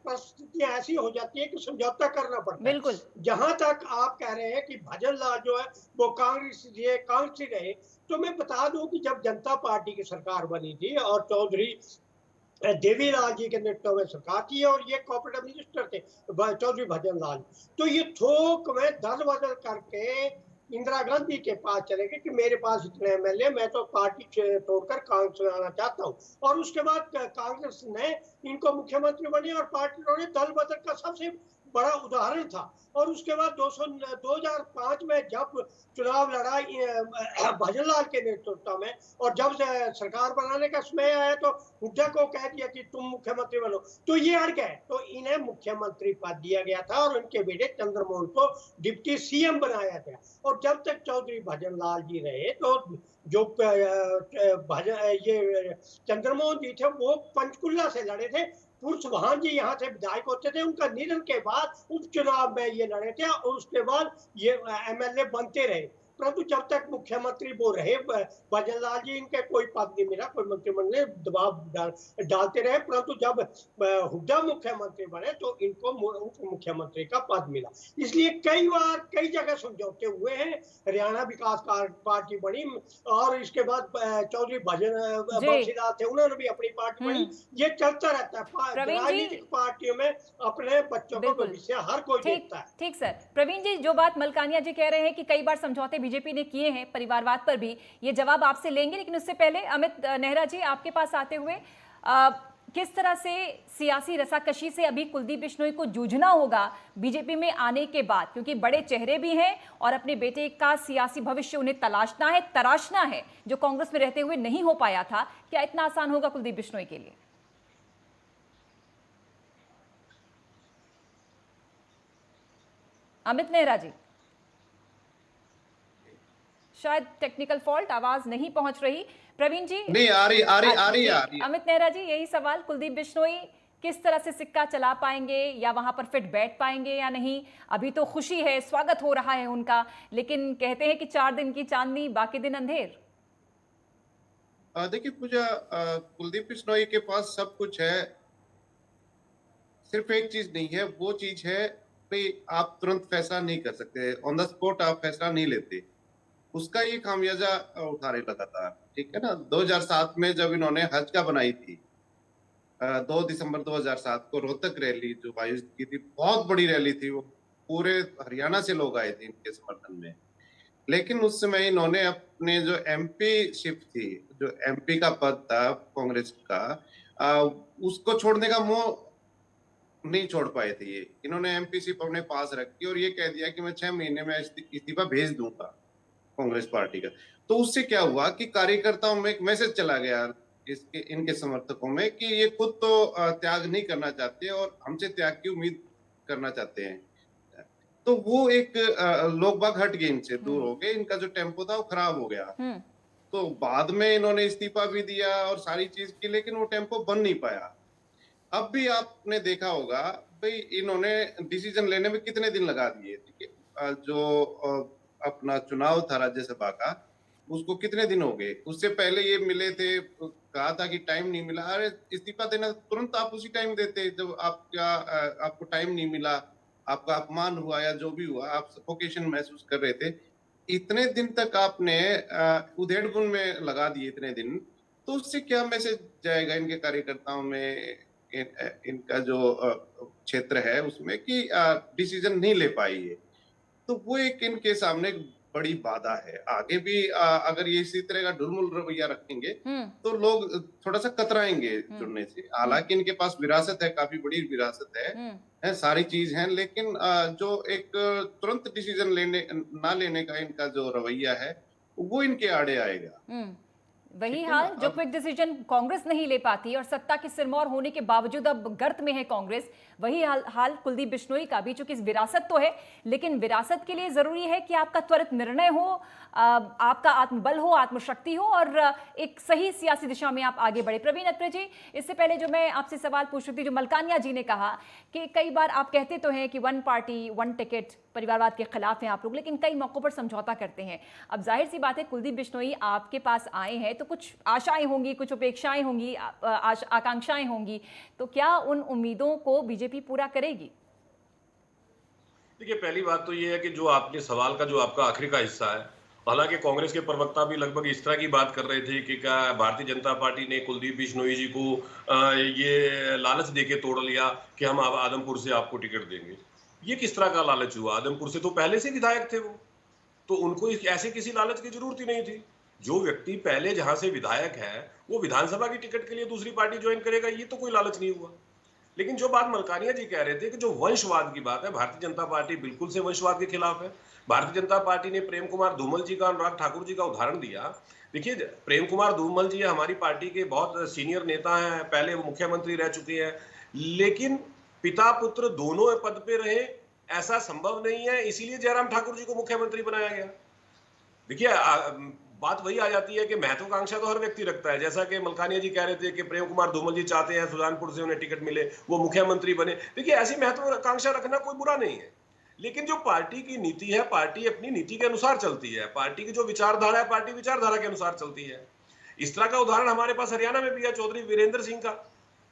परिस्थितियां ऐसी हो जाती है कि समझौता करना पड़ता है। बिल्कुल। जहां तक आप कह रहे हैं कि भजन लाल जो है वो कांग्रेसी रहे, तो मैं बता दूं कि जब जनता पार्टी की सरकार बनी थी और चौधरी देवीलाल जी के नेतृत्व में सरकार थी और ये कोऑपरेटिव मिनिस्टर थे चौधरी भजन लाल, तो ये थोक में दल बदल करके इंदिरा गांधी के पास चले गए कि मेरे पास इतने एमएलए, मैं तो पार्टी तोड़कर कांग्रेस में आना चाहता हूँ। और उसके बाद कांग्रेस ने इनको मुख्यमंत्री बने और पार्टी ने दल बदल का सबसे बड़ा उदाहरण था। और उसके बाद 2005 में जब चुनाव लड़ा भजन लाल के नेतृत्व में और जब सरकार बनाने का समय आया तो हुड्डा को कह दिया कि तुम मुख्यमंत्री बनो, तो ये अड़ गए, तो इन्हें मुख्यमंत्री पद दिया गया था और उनके बेटे चंद्रमोहन को डिप्टी सीएम बनाया गया। और जब तक चौधरी भजन लाल जी रहे तो जो ये चंद्रमोहन जी थे वो पंचकुला से लड़े थे, चौहान जी यहाँ से विधायक होते थे, उनका निधन के बाद उपचुनाव में ये लड़े थे और उसके बाद ये एमएलए बनते रहे। परंतु जब तक मुख्यमंत्री वो रहे भजन लाल जी, इनके कोई पद नहीं मिला, कोई मंत्रिमंडल दबाव डालते रहे। परंतु जब हुड्डा मुख्यमंत्री बने तो इनको उप मुख्यमंत्री का पद मिला। इसलिए कई बार कई जगह समझौते हुए हैं। हरियाणा विकास पार्टी बनी और इसके बाद चौधरी बंसीलाल थे, उन्होंने भी अपनी पार्टी बनी। ये चलता रहता है राजनीतिक पार्टियों में, अपने बच्चों का भविष्य हर कोई देखता है। ठीक सर। प्रवीण जी, जो बात मलकानिया जी कह रहे हैं कि कई बार समझौते बीजेपी ने किए हैं परिवारवाद पर भी, ये जवाब आपसे लेंगे, लेकिन उससे पहले अमित नेहरा जी आपके पास आते हुए किस तरह से सियासी रसाकशी से अभी कुलदीप बिश्नोई को जूझना होगा बीजेपी में आने के बाद, क्योंकि बड़े चेहरे भी हैं और अपने बेटे का सियासी भविष्य उन्हें तराशना है जो कांग्रेस में रहते हुए नहीं हो पाया था। क्या इतना आसान होगा कुलदीप बिश्नोई के लिए? अमित नेहरा जी, शायद टेक्निकल फॉल्ट, आवाज नहीं पहुंच रही। प्रवीण जी, नहीं आ रही। अमित नेहरा जी, यही सवाल, कुलदीप बिश्नोई किस तरह से सिक्का चला पाएंगे या वहां पर फिट बैठ पाएंगे या नहीं? अभी तो खुशी है, स्वागत हो रहा है उनका, लेकिन कहते हैं कि 4 दिन की चांदनी बाकी दिन अंधेर। देखिए पूजा, कुलदीप बिश्नोई के पास सब कुछ है, सिर्फ एक चीज नहीं है, वो चीज है भाई आप तुरंत फैसला नहीं कर सकते, ऑन द स्पॉट आप फैसला नहीं लेते। उसका ये खामियाजा उठा रहे लगातार, ठीक है ना। 2007 में जब इन्होंने हज का बनाई थी, 2 दिसंबर 2007 को रोहतक रैली जो आयोजित की थी, बहुत बड़ी रैली थी, वो पूरे हरियाणा से लोग आए थे इनके समर्थन में। लेकिन उस समय इन्होंने अपने जो एमपी शिप थी, जो एमपी का पद था कांग्रेस का, उसको छोड़ने का मोह नहीं छोड़ पाए थे। ये इन्होंने एमपी शिप अपने पास रखी और ये कह दिया कि मैं 6 महीने में इस्तीफा भेज दूंगा कांग्रेस पार्टी का। तो उससे क्या हुआ कि कार्यकर्ताओं में एक मैसेज चला गया इनके समर्थकों में कि ये खुद तो त्याग नहीं करना चाहते और हमसे त्याग की उम्मीद करना चाहते हैं। तो वो एक लोग बाग हट गए, इनसे दूर हो गए, इनका जो टेम्पो था वो खराब हो गया। तो बाद में इन्होंने इस्तीफा भी दिया और सारी चीज की, लेकिन वो टेम्पो बन नहीं पाया। अब भी आपने देखा होगा भाई इन्होंने डिसीजन लेने में कितने दिन लगा दिए। जो अपना चुनाव था राज्यसभा का, उसको कितने दिन हो गए, उससे पहले ये मिले थे, कहा था कि टाइम नहीं मिला। अरे इस्तीफा देना तुरंत आप उसी टाइम देते जब आपको टाइम नहीं मिला, आपका अपमान हुआ या जो भी हुआ, आप सफोकेशन महसूस कर रहे थे, इतने दिन तक आपने उधेड़बुन में लगा दिए इतने दिन। तो उससे क्या मैसेज जाएगा इनके कार्यकर्ताओं में, इनका जो क्षेत्र है उसमें, कि डिसीजन नहीं ले पाई है। तो वो एक इनके सामने बड़ी बाधा है। आगे भी अगर ये इसी तरह का ढुलमुल रवैया रखेंगे तो लोग थोड़ा सा कतराएंगे जुड़ने से। हालांकि इनके पास विरासत है, काफी बड़ी विरासत है, सारी चीज है, लेकिन जो एक तुरंत डिसीजन ना लेने का इनका जो रवैया है वो इनके आड़े आएगा। वही ठीक है हाल ना? जो अब क्विक डिसीजन कांग्रेस नहीं ले पाती और सत्ता की सिरमौर होने के बावजूद अब गर्त में है कांग्रेस, वही हाल कुलदीप बिश्नोई का भी। चूंकि विरासत तो है, लेकिन विरासत के लिए जरूरी है कि आपका त्वरित निर्णय हो, आपका आत्मबल हो, आत्मशक्ति हो और एक सही सियासी दिशा में आप आगे बढ़े। प्रवीण अत्रे जी, इससे पहले जो मैं आपसे सवाल पूछ रही थी, जो मलकानिया जी ने कहा कि कई बार आप कहते तो हैं कि वन पार्टी वन टिकट, परिवारवाद के खिलाफ हैं आप लोग, लेकिन कई मौकों पर समझौता करते हैं। अब जाहिर सी बात है कुलदीप बिश्नोई आपके पास आए हैं तो कुछ आशाएं होंगी, कुछ अपेक्षाएं होंगी, आकांक्षाएं होंगी, तो क्या उन उम्मीदों को बीजेपी पूरा करेगी? देखिए, पहली बात तो ये है कि जो आपने सवाल का जो आपका आखिरी का हिस्सा है, हालांकि कांग्रेस के प्रवक्ता भी लगभग इस तरह की बात कर रहे थे कि क्या भारतीय जनता पार्टी ने कुलदीप बिश्नोई जी को ये लालच देके तोड़ लिया कि हम आदमपुर से आपको टिकट देंगे। ये किस तरह का लालच हुआ? आदमपुर से तो पहले से विधायक थे वो, तो उनको ऐसे किसी लालच की जरूरत ही नहीं थी। जो व्यक्ति पहले जहां से विधायक है वो विधानसभा की टिकट के लिए दूसरी पार्टी ज्वाइन करेगा, ये तो कोई लालच नहीं हुआ। लेकिन जो बात मलकानिया जी कह रहे थे कि जो वंशवाद की बात है, भारतीय जनता पार्टी बिल्कुल से वंशवाद के खिलाफ है। भारतीय जनता पार्टी ने प्रेम कुमार धूमल जी का, अनुराग ठाकुर जी का उदाहरण दिया। देखिए, प्रेम कुमार धूमल जी हमारी पार्टी के बहुत सीनियर नेता हैं, पहले वो मुख्यमंत्री रह चुके हैं, लेकिन पिता पुत्र दोनों पद पे रहे ऐसा संभव नहीं है, इसीलिए जयराम ठाकुर जी को मुख्यमंत्री बनाया गया। देखिए, बात वही आ जाती है कि महत्वाकांक्षा तो हर व्यक्ति रखता है। जैसा कि मलकानिया जी कह रहे थे कि प्रेम कुमार धूमल जी चाहते हैं सुजानपुर से उन्हें टिकट मिले, वो मुख्यमंत्री बने। देखिए, ऐसी महत्वाकांक्षा रखना कोई बुरा नहीं है, लेकिन जो पार्टी की नीति है, पार्टी अपनी नीति के अनुसार चलती है। पार्टी की जो विचारधारा है, पार्टी विचारधारा के अनुसार चलती है। इस तरह का उदाहरण हमारे पास हरियाणा में भी है, चौधरी वीरेंद्र सिंह का,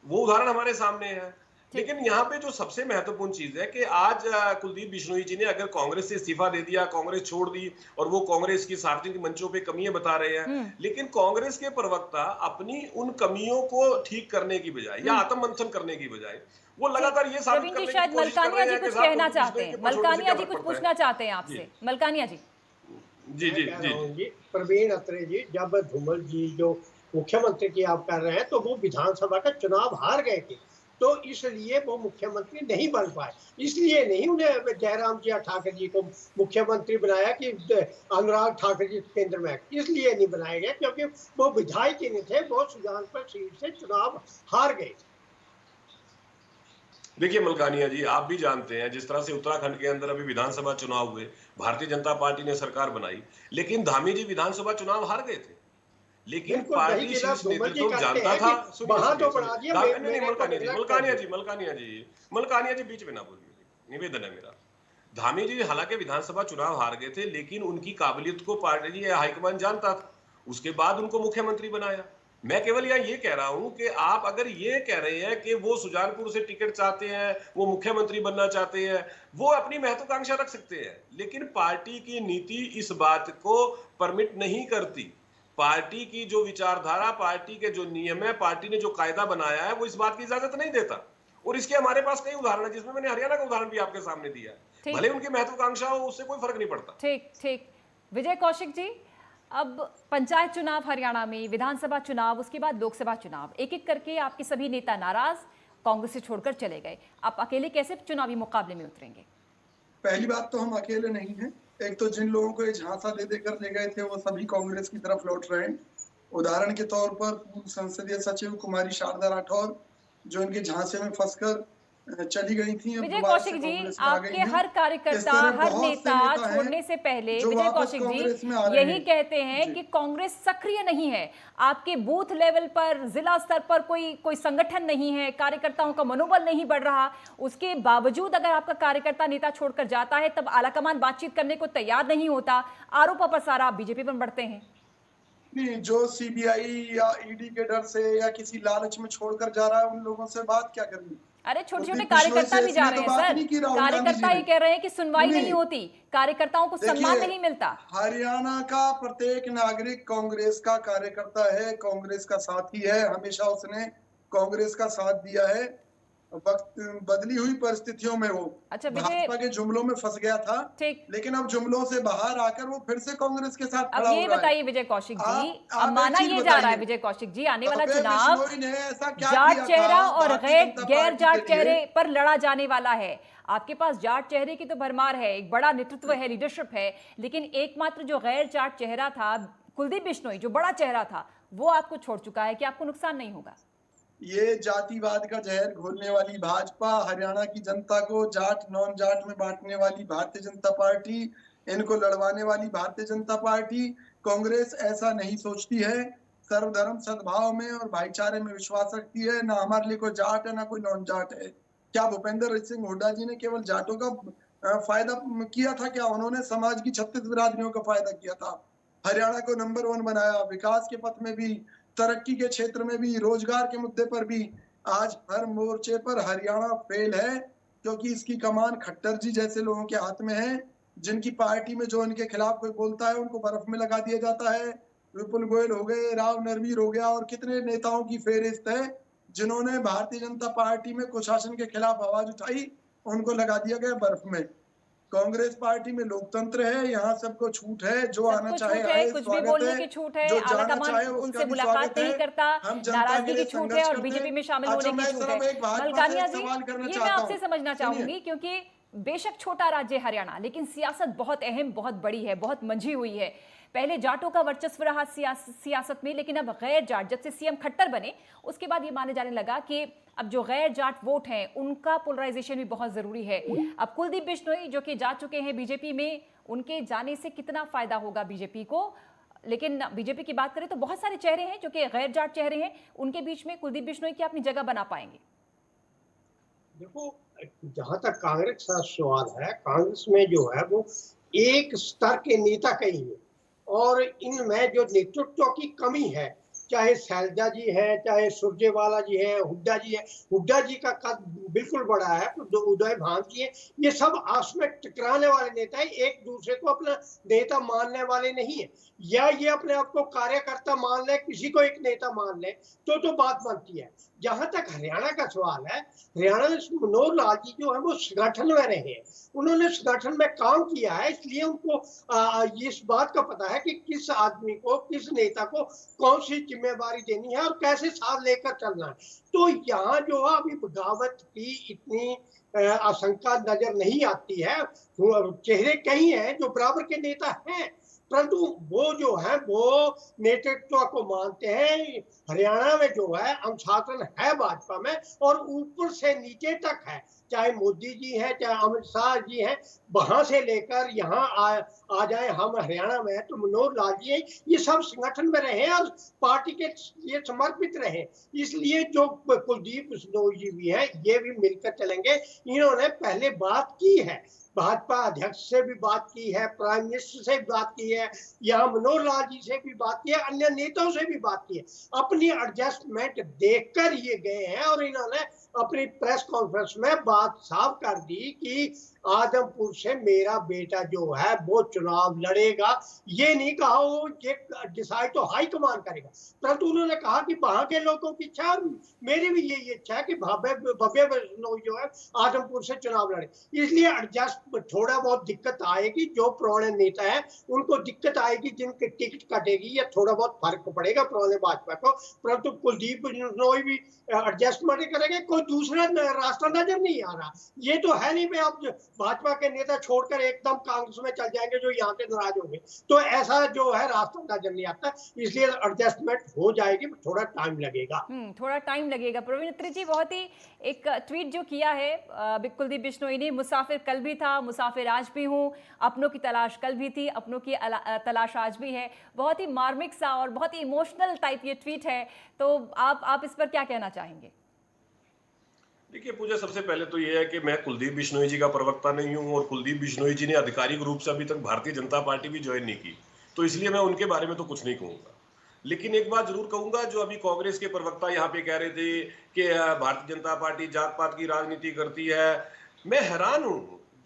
वो उदाहरण हमारे सामने है। लेकिन यहाँ पे जो सबसे महत्वपूर्ण चीज है कि आज कुलदीप बिश्नोई जी ने अगर कांग्रेस से इस्तीफा दे दिया, कांग्रेस छोड़ दी, और वो कांग्रेस की सार्वजनिक मंचों पे कमियां बता रहे हैं, लेकिन कांग्रेस के प्रवक्ता अपनी उन कमियों को ठीक करने की बजाय या आत्ममंथन करने की बजाय वो लगातार ये साबित करने की शायद कोशिश कर मलकानिया रहे जी हैं कि कुछ साहब कहना कुलदीप चाहते बिश्नोई हैं, के पछोड़ने से मलकानिया क्या जी फर्क कुछ पड़ता है? पूछना चाहते हैं आपसे। मलकानिया जी जी जी जी जी, प्रवीण अत्रे जी, जब धूमल जी जो मुख्यमंत्री की आप कर रहे हैं तो वो विधानसभा का चुनाव हार गए थे, तो इसलिए वो मुख्यमंत्री नहीं बन पाए। इसलिए नहीं उन्हें जयराम जी ठाकुर जी को मुख्यमंत्री बनाया कि अनुराग ठाकुर जी केंद्र में, इसलिए नहीं बनाया गया क्योंकि वो विधायक ही नहीं थे, वो सुजानपुर सीट से चुनाव हार गए। देखिए मलकानिया जी, आप भी जानते हैं जिस तरह से उत्तराखंड के अंदर अभी विधानसभा चुनाव हुए, भारतीय जनता पार्टी ने सरकार बनाई, लेकिन धामी जी विधानसभा चुनाव हार गए थे। लेकिन पार्टी शीर्ष नेतृत्व जानता था। मलकानिया जी बीच में ना बोलिए, निवेदन है मेरा। धामी जी हालांकि विधानसभा चुनाव हार गए थे, लेकिन उनकी काबिलियत को पार्टी हाईकमान जानता था, उसके बाद उनको मुख्यमंत्री बनाया। मैं केवल यहाँ ये कह रहा हूं कि आप अगर ये कह रहे हैं कि वो सुजानपुर से टिकट चाहते हैं, वो मुख्यमंत्री बनना चाहते हैं, वो अपनी महत्वाकांक्षा रख सकते हैं, लेकिन पार्टी की नीति इस बात को परमिट नहीं करती। पार्टी की जो विचारधारा, पार्टी के जो नियम है, पार्टी ने जो कायदा बनाया है, वो इस बात की इजाजत नहीं देता। और इसके हमारे पास कई उदाहरण है, जिसमें मैंने हरियाणा का उदाहरण भी आपके सामने दिया है। भले उनकी महत्वाकांक्षा हो, उससे कोई फर्क नहीं पड़ता। ठीक ठीक। विजय कौशिक जी, अब पंचायत चुनाव हरियाणा में, विधानसभा चुनाव, उसके बाद लोकसभा चुनाव, एक एक करके आपके सभी नेता नाराज, कांग्रेस से छोड़कर चले गए। आप अकेले कैसे चुनावी मुकाबले में उतरेंगे? पहली बात तो हम अकेले नहीं हैं। एक तो जिन लोगों को ये झांसा दे देकर ले गए थे वो सभी कांग्रेस की तरफ लौट रहे हैं। उदाहरण के तौर पर पूर्व संसदीय सचिव कुमारी शारदा राठौर, जो इनके झांसे में फंसकर चली गई थी। विजय कौशिक जी, आपके हर कार्यकर्ता, हर नेता छोड़ने से पहले विजय कौशिक जी यही कहते हैं कि कांग्रेस सक्रिय नहीं है। आपके बूथ लेवल पर, जिला स्तर पर कोई संगठन नहीं है, कार्यकर्ताओं का मनोबल नहीं बढ़ रहा। उसके बावजूद अगर आपका कार्यकर्ता नेता छोड़कर जाता है, तब आलाकमान बातचीत करने को तैयार नहीं होता, आरोप प्रसार आप बीजेपी पर बढ़ते हैं। नहीं, जो सीबीआई या ईडी के डर से या किसी लालच में छोड़कर जा रहा है, उन लोगों से बात क्या करनी? अरे छोटे छोटे कार्यकर्ता भी जा रहे हैं सर, कार्यकर्ता ही कह रहे हैं कि सुनवाई नहीं होती, कार्यकर्ताओं को सम्मान नहीं मिलता। हरियाणा का प्रत्येक नागरिक कांग्रेस का कार्यकर्ता है, कांग्रेस का साथी है, हमेशा उसने कांग्रेस का साथ दिया है। वक्त बदली हुई परिस्थितियों में वो भाजपा के जुमलों में फंस गया था, लेकिन अब जुमलों से बाहर आकर वो फिर से कांग्रेस के साथ खड़ा हो रहा है। अब ये बताइए विजय कौशिक जी, अब माना ये जा रहा है विजय कौशिक जी, आने वाला चुनाव जाट चेहरा और गैर जाट चेहरे पर लड़ा जाने वाला है। आपके पास जाट चेहरे की तो भरमार है, एक बड़ा नेतृत्व है, लीडरशिप है, लेकिन एकमात्र जो गैर जाट चेहरा था कुलदीप बिश्नोई, जो बड़ा चेहरा था, वो आपको छोड़ चुका है कि आपको नुकसान नहीं होगा? ये जातिवाद का जहर घोलने वाली भाजपा, हरियाणा की जनता को जाट नॉन जाट में बांटने वाली भारतीय जनता पार्टी, इनको लड़वाने वाली भारतीय जनता पार्टी, कांग्रेस ऐसा नहीं सोचती है। सर्वधर्म सद्भाव में और भाईचारे में विश्वास रखती है। ना हमारे लिए कोई जाट है ना कोई नॉन जाट है। क्या भूपेंद्र सिंह हुड्डा जी ने केवल जाटों का फायदा किया था? क्या उन्होंने समाज की 36 बिरादरियों का फायदा किया था? हरियाणा को नंबर 1 बनाया, विकास के पथ में भी, तरक्की के क्षेत्र में भी, रोजगार के मुद्दे पर भी। आज हर मोर्चे पर हरियाणा फेल है क्योंकि इसकी कमान खट्टर जी जैसे लोगों के हाथ में है, जिनकी पार्टी में जो इनके खिलाफ कोई बोलता है उनको बर्फ में लगा दिया जाता है। विपुल गोयल हो गए, राव नरवीर हो गया और कितने नेताओं की फेहरिस्त है जिन्होंने भारतीय जनता पार्टी में कुशासन के खिलाफ आवाज उठाई, उनको लगा दिया गया बर्फ में। कांग्रेस पार्टी में लोकतंत्र है, यहाँ सबको छूट है, जो आना चाहे आए, कुछ भी बोलने की छूट है, जो आला जाना कमान चाहे उनसे उसका भी मुलाकात स्वागत नहीं है। करता, हम जनता नाराजगी के लिए की छूट संघर्ष है और करते बीजेपी हैं। में शामिल अच्छा, होने की मैं छूट सिर्फ है। एक भाजपा से मलकानिया एक जी, सवाल करना ये मैं चाहता आपसे हूं। समझना सुनिए। चाहूंगी क्योंकि बेशक छोटा राज्य है हरियाणा, लेकिन सियासत बहुत अहम, बहुत बड़ी है, बहुत मंझी हुई है। पहले जाटों का वर्चस्व रहा सियासत में, लेकिन अब गैर जाट, जब से सीएम खट्टर बने उसके बाद ये माने जाने लगा कि अब जो गैर जाट वोट हैं उनका पोलराइजेशन भी बहुत जरूरी है। अब कुलदीप बिश्नोई जो कि जा चुके हैं बीजेपी में, उनके जाने से कितना फायदा होगा बीजेपी को? लेकिन बीजेपी की बात करें तो बहुत सारे चेहरे हैं जो कि गैर जाट चेहरे हैं, उनके बीच में कुलदीप बिश्नोई की अपनी जगह बना पाएंगे? देखो, जहां तक कांग्रेस का सवाल है, कांग्रेस में जो है वो एक स्तर के नेता कहिए, और इनमें जो नेतृत्व की कमी है, चाहे शैलजा जी है, चाहे सुरजेवाला जी है, हुड्डा जी है। हुड्डा जी का कद बिल्कुल बड़ा है, तो उदय भान जी है, ये सब आपस में टकराने वाले नेता है, एक दूसरे को अपना नेता मानने वाले नहीं है। या ये अपने आप को कार्यकर्ता मान ले, किसी को एक नेता मान ले तो बात बनती है। जहां तक हरियाणा का सवाल है, हरियाणा में मनोहर लाल जी जो है वो संगठन में रहे हैं, उन्होंने संगठन में काम किया है, इसलिए उनको इस बात का पता है कि किस आदमी को, किस नेता को कौन सी जिम्मेवारी देनी है और कैसे साथ लेकर चलना है। तो यहाँ जो है अभी बगावत की इतनी आशंका नजर नहीं आती है। चेहरे कई हैं जो बराबर के नेता हैं, परंतु वो जो है वो नेतृत्व को मानते हैं। हरियाणा में जो है अनुशासन है भाजपा में, और ऊपर से नीचे तक है, चाहे मोदी जी हैं, चाहे अमित शाह जी हैं, वहां से लेकर यहाँ आ जाए हम हरियाणा में, तो मनोहर लाल जी हैं, ये सब संगठन में रहे और पार्टी के ये समर्पित रहे। इसलिए जो कुलदीप बिश्नोई जी भी है, ये भी मिलकर चलेंगे। इन्होंने पहले बात की है, भाजपा अध्यक्ष से भी बात की है, प्राइम मिनिस्टर से भी बात की है, यहाँ मनोहर लाल जी से भी बात की है, अन्य नेताओं से भी बात की है। अपनी एडजस्टमेंट देखकर ये गए हैं और इन्होंने अपनी प्रेस कॉन्फ्रेंस में बात साफ कर दी कि आदमपुर से मेरा बेटा जो है वो चुनाव लड़ेगा। ये नहीं कहा वो ये डिसाइड तो हाई कमान करेगा, परंतु उन्होंने कहा कि वहां के लोगों की इच्छा, मेरी भी यही इच्छा है कि भव्य बिश्नोई जो है आदमपुर से चुनाव लड़े। इसलिए एडजस्ट थोड़ा बहुत दिक्कत आएगी, जो पुराने नेता है उनको दिक्कत आएगी, जिनकी टिकट कटेगी या थोड़ा बहुत फर्क पड़ेगा पुराने भाजपा को, परंतु कुलदीप बिश्नोई भी एडजस्टमेंट करेंगे। कोई दूसरा रास्ता नजर नहीं आ रहा। ये तो है नहीं मैं आप भाजपा के नेता छोड़कर एकदम कांग्रेस में चल जाएंगे जो यहाँ के नाराज होंगे, तो ऐसा जो है रास्ता नजर नहीं आता। इसलिए एडजस्टमेंट हो जाएगी, थोड़ा टाइम लगेगा। थोड़ा टाइम लगेगा। प्रवीण अत्री जी, बहुत ही एक ट्वीट जो किया है कुलदीप बिश्नोई ने, मुसाफिर कल भी था, मुसाफिर आज भी हूँ, अपनों की तलाश कल भी थी, अपनों की तलाश आज भी है। बहुत ही मार्मिक सा और बहुत ही इमोशनल टाइप ये ट्वीट है, तो आप इस पर क्या कहना चाहेंगे? देखिए पूजा, सबसे पहले तो यह है कि मैं कुलदीप बिश्नोई जी का प्रवक्ता नहीं हूं, और कुलदीप बिश्नोई जी ने आधिकारिक रूप से अभी तक भारतीय जनता पार्टी भी ज्वाइन नहीं की, तो इसलिए मैं उनके बारे में तो कुछ नहीं कहूंगा। लेकिन एक बात जरूर कहूंगा, जो अभी कांग्रेस के प्रवक्ता यहाँ पे कह रहे थे कि भारतीय जनता पार्टी जात पात की राजनीति करती है, मैं हैरान हूं।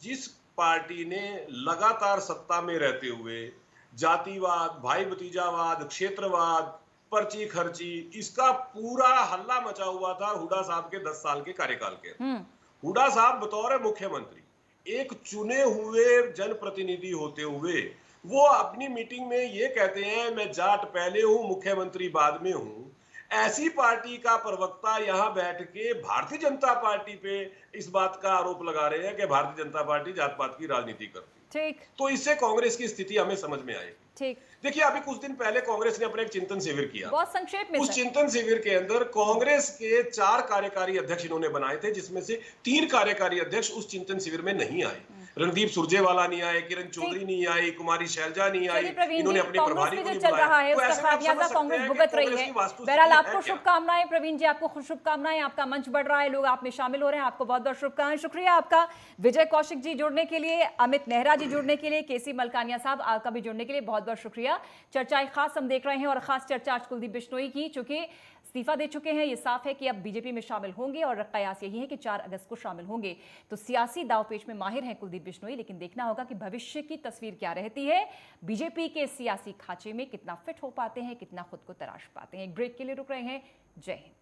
जिस पार्टी ने लगातार सत्ता में रहते हुए जातिवाद, भाई भतीजावाद, क्षेत्रवाद, पर्ची खर्ची, इसका पूरा हल्ला मचा हुआ था हुड्डा साहब के 10 साल के कार्यकाल के। हुड्डा साहब बतौर मुख्यमंत्री, एक चुने हुए जनप्रतिनिधि होते हुए, वो अपनी मीटिंग में ये कहते हैं मैं जाट पहले हूं, मुख्यमंत्री बाद में हूं। ऐसी पार्टी का प्रवक्ता यहाँ बैठ के भारतीय जनता पार्टी पे इस बात का आरोप लगा रहे हैं कि भारतीय जनता पार्टी जात पात की राजनीति करती है। तो इससे कांग्रेस की स्थिति हमें समझ में आएगी। ठीक। देखिए, अभी कुछ दिन पहले कांग्रेस ने अपना एक चिंतन शिविर किया। बहुत संक्षेप में उस चिंतन शिविर के अंदर कांग्रेस के 4 कार्यकारी अध्यक्ष इन्होंने बनाए थे, जिसमें से 3 कार्यकारी अध्यक्ष उस चिंतन शिविर में नहीं आए। रणदीप सुरजेवाला नहीं आए, किरण चौधरी नहीं आई, कुमारी शैलजा नहीं आई। इन्होंने अपने प्रभारी को नहीं चल रहा है बुलाया। उसका खामियाजा कांग्रेस भुगत रही है। बहरहाल आपको शुभकामनाएं प्रवीण जी, आपको शुभकामनाएं, आपका मंच बढ़ रहा है, लोग आप में शामिल हो रहे हैं, आपको बहुत बहुत शुभकामनाएं। शुक्रिया आपका विजय कौशिक जी जुड़ने के लिए, अमित नेहरा जी जुड़ने के लिए, केसी मलकानिया साहब आपका भी जुड़ने के लिए बहुत बहुत शुक्रिया। चर्चा खास हम देख रहे हैं और खास चर्चा आज कुलदीप बिश्नोई की, चूंकि इस्तीफा दे चुके हैं, ये साफ है कि अब बीजेपी में शामिल होंगे और कयास यही है कि 4 अगस्त को शामिल होंगे। तो सियासी दावपेच में माहिर हैं कुलदीप बिश्नोई, लेकिन देखना होगा कि भविष्य की तस्वीर क्या रहती है, बीजेपी के सियासी खांचे में कितना फिट हो पाते हैं, कितना खुद को तराश पाते हैं। एक ब्रेक के लिए रुक रहे हैं। जय हिंद।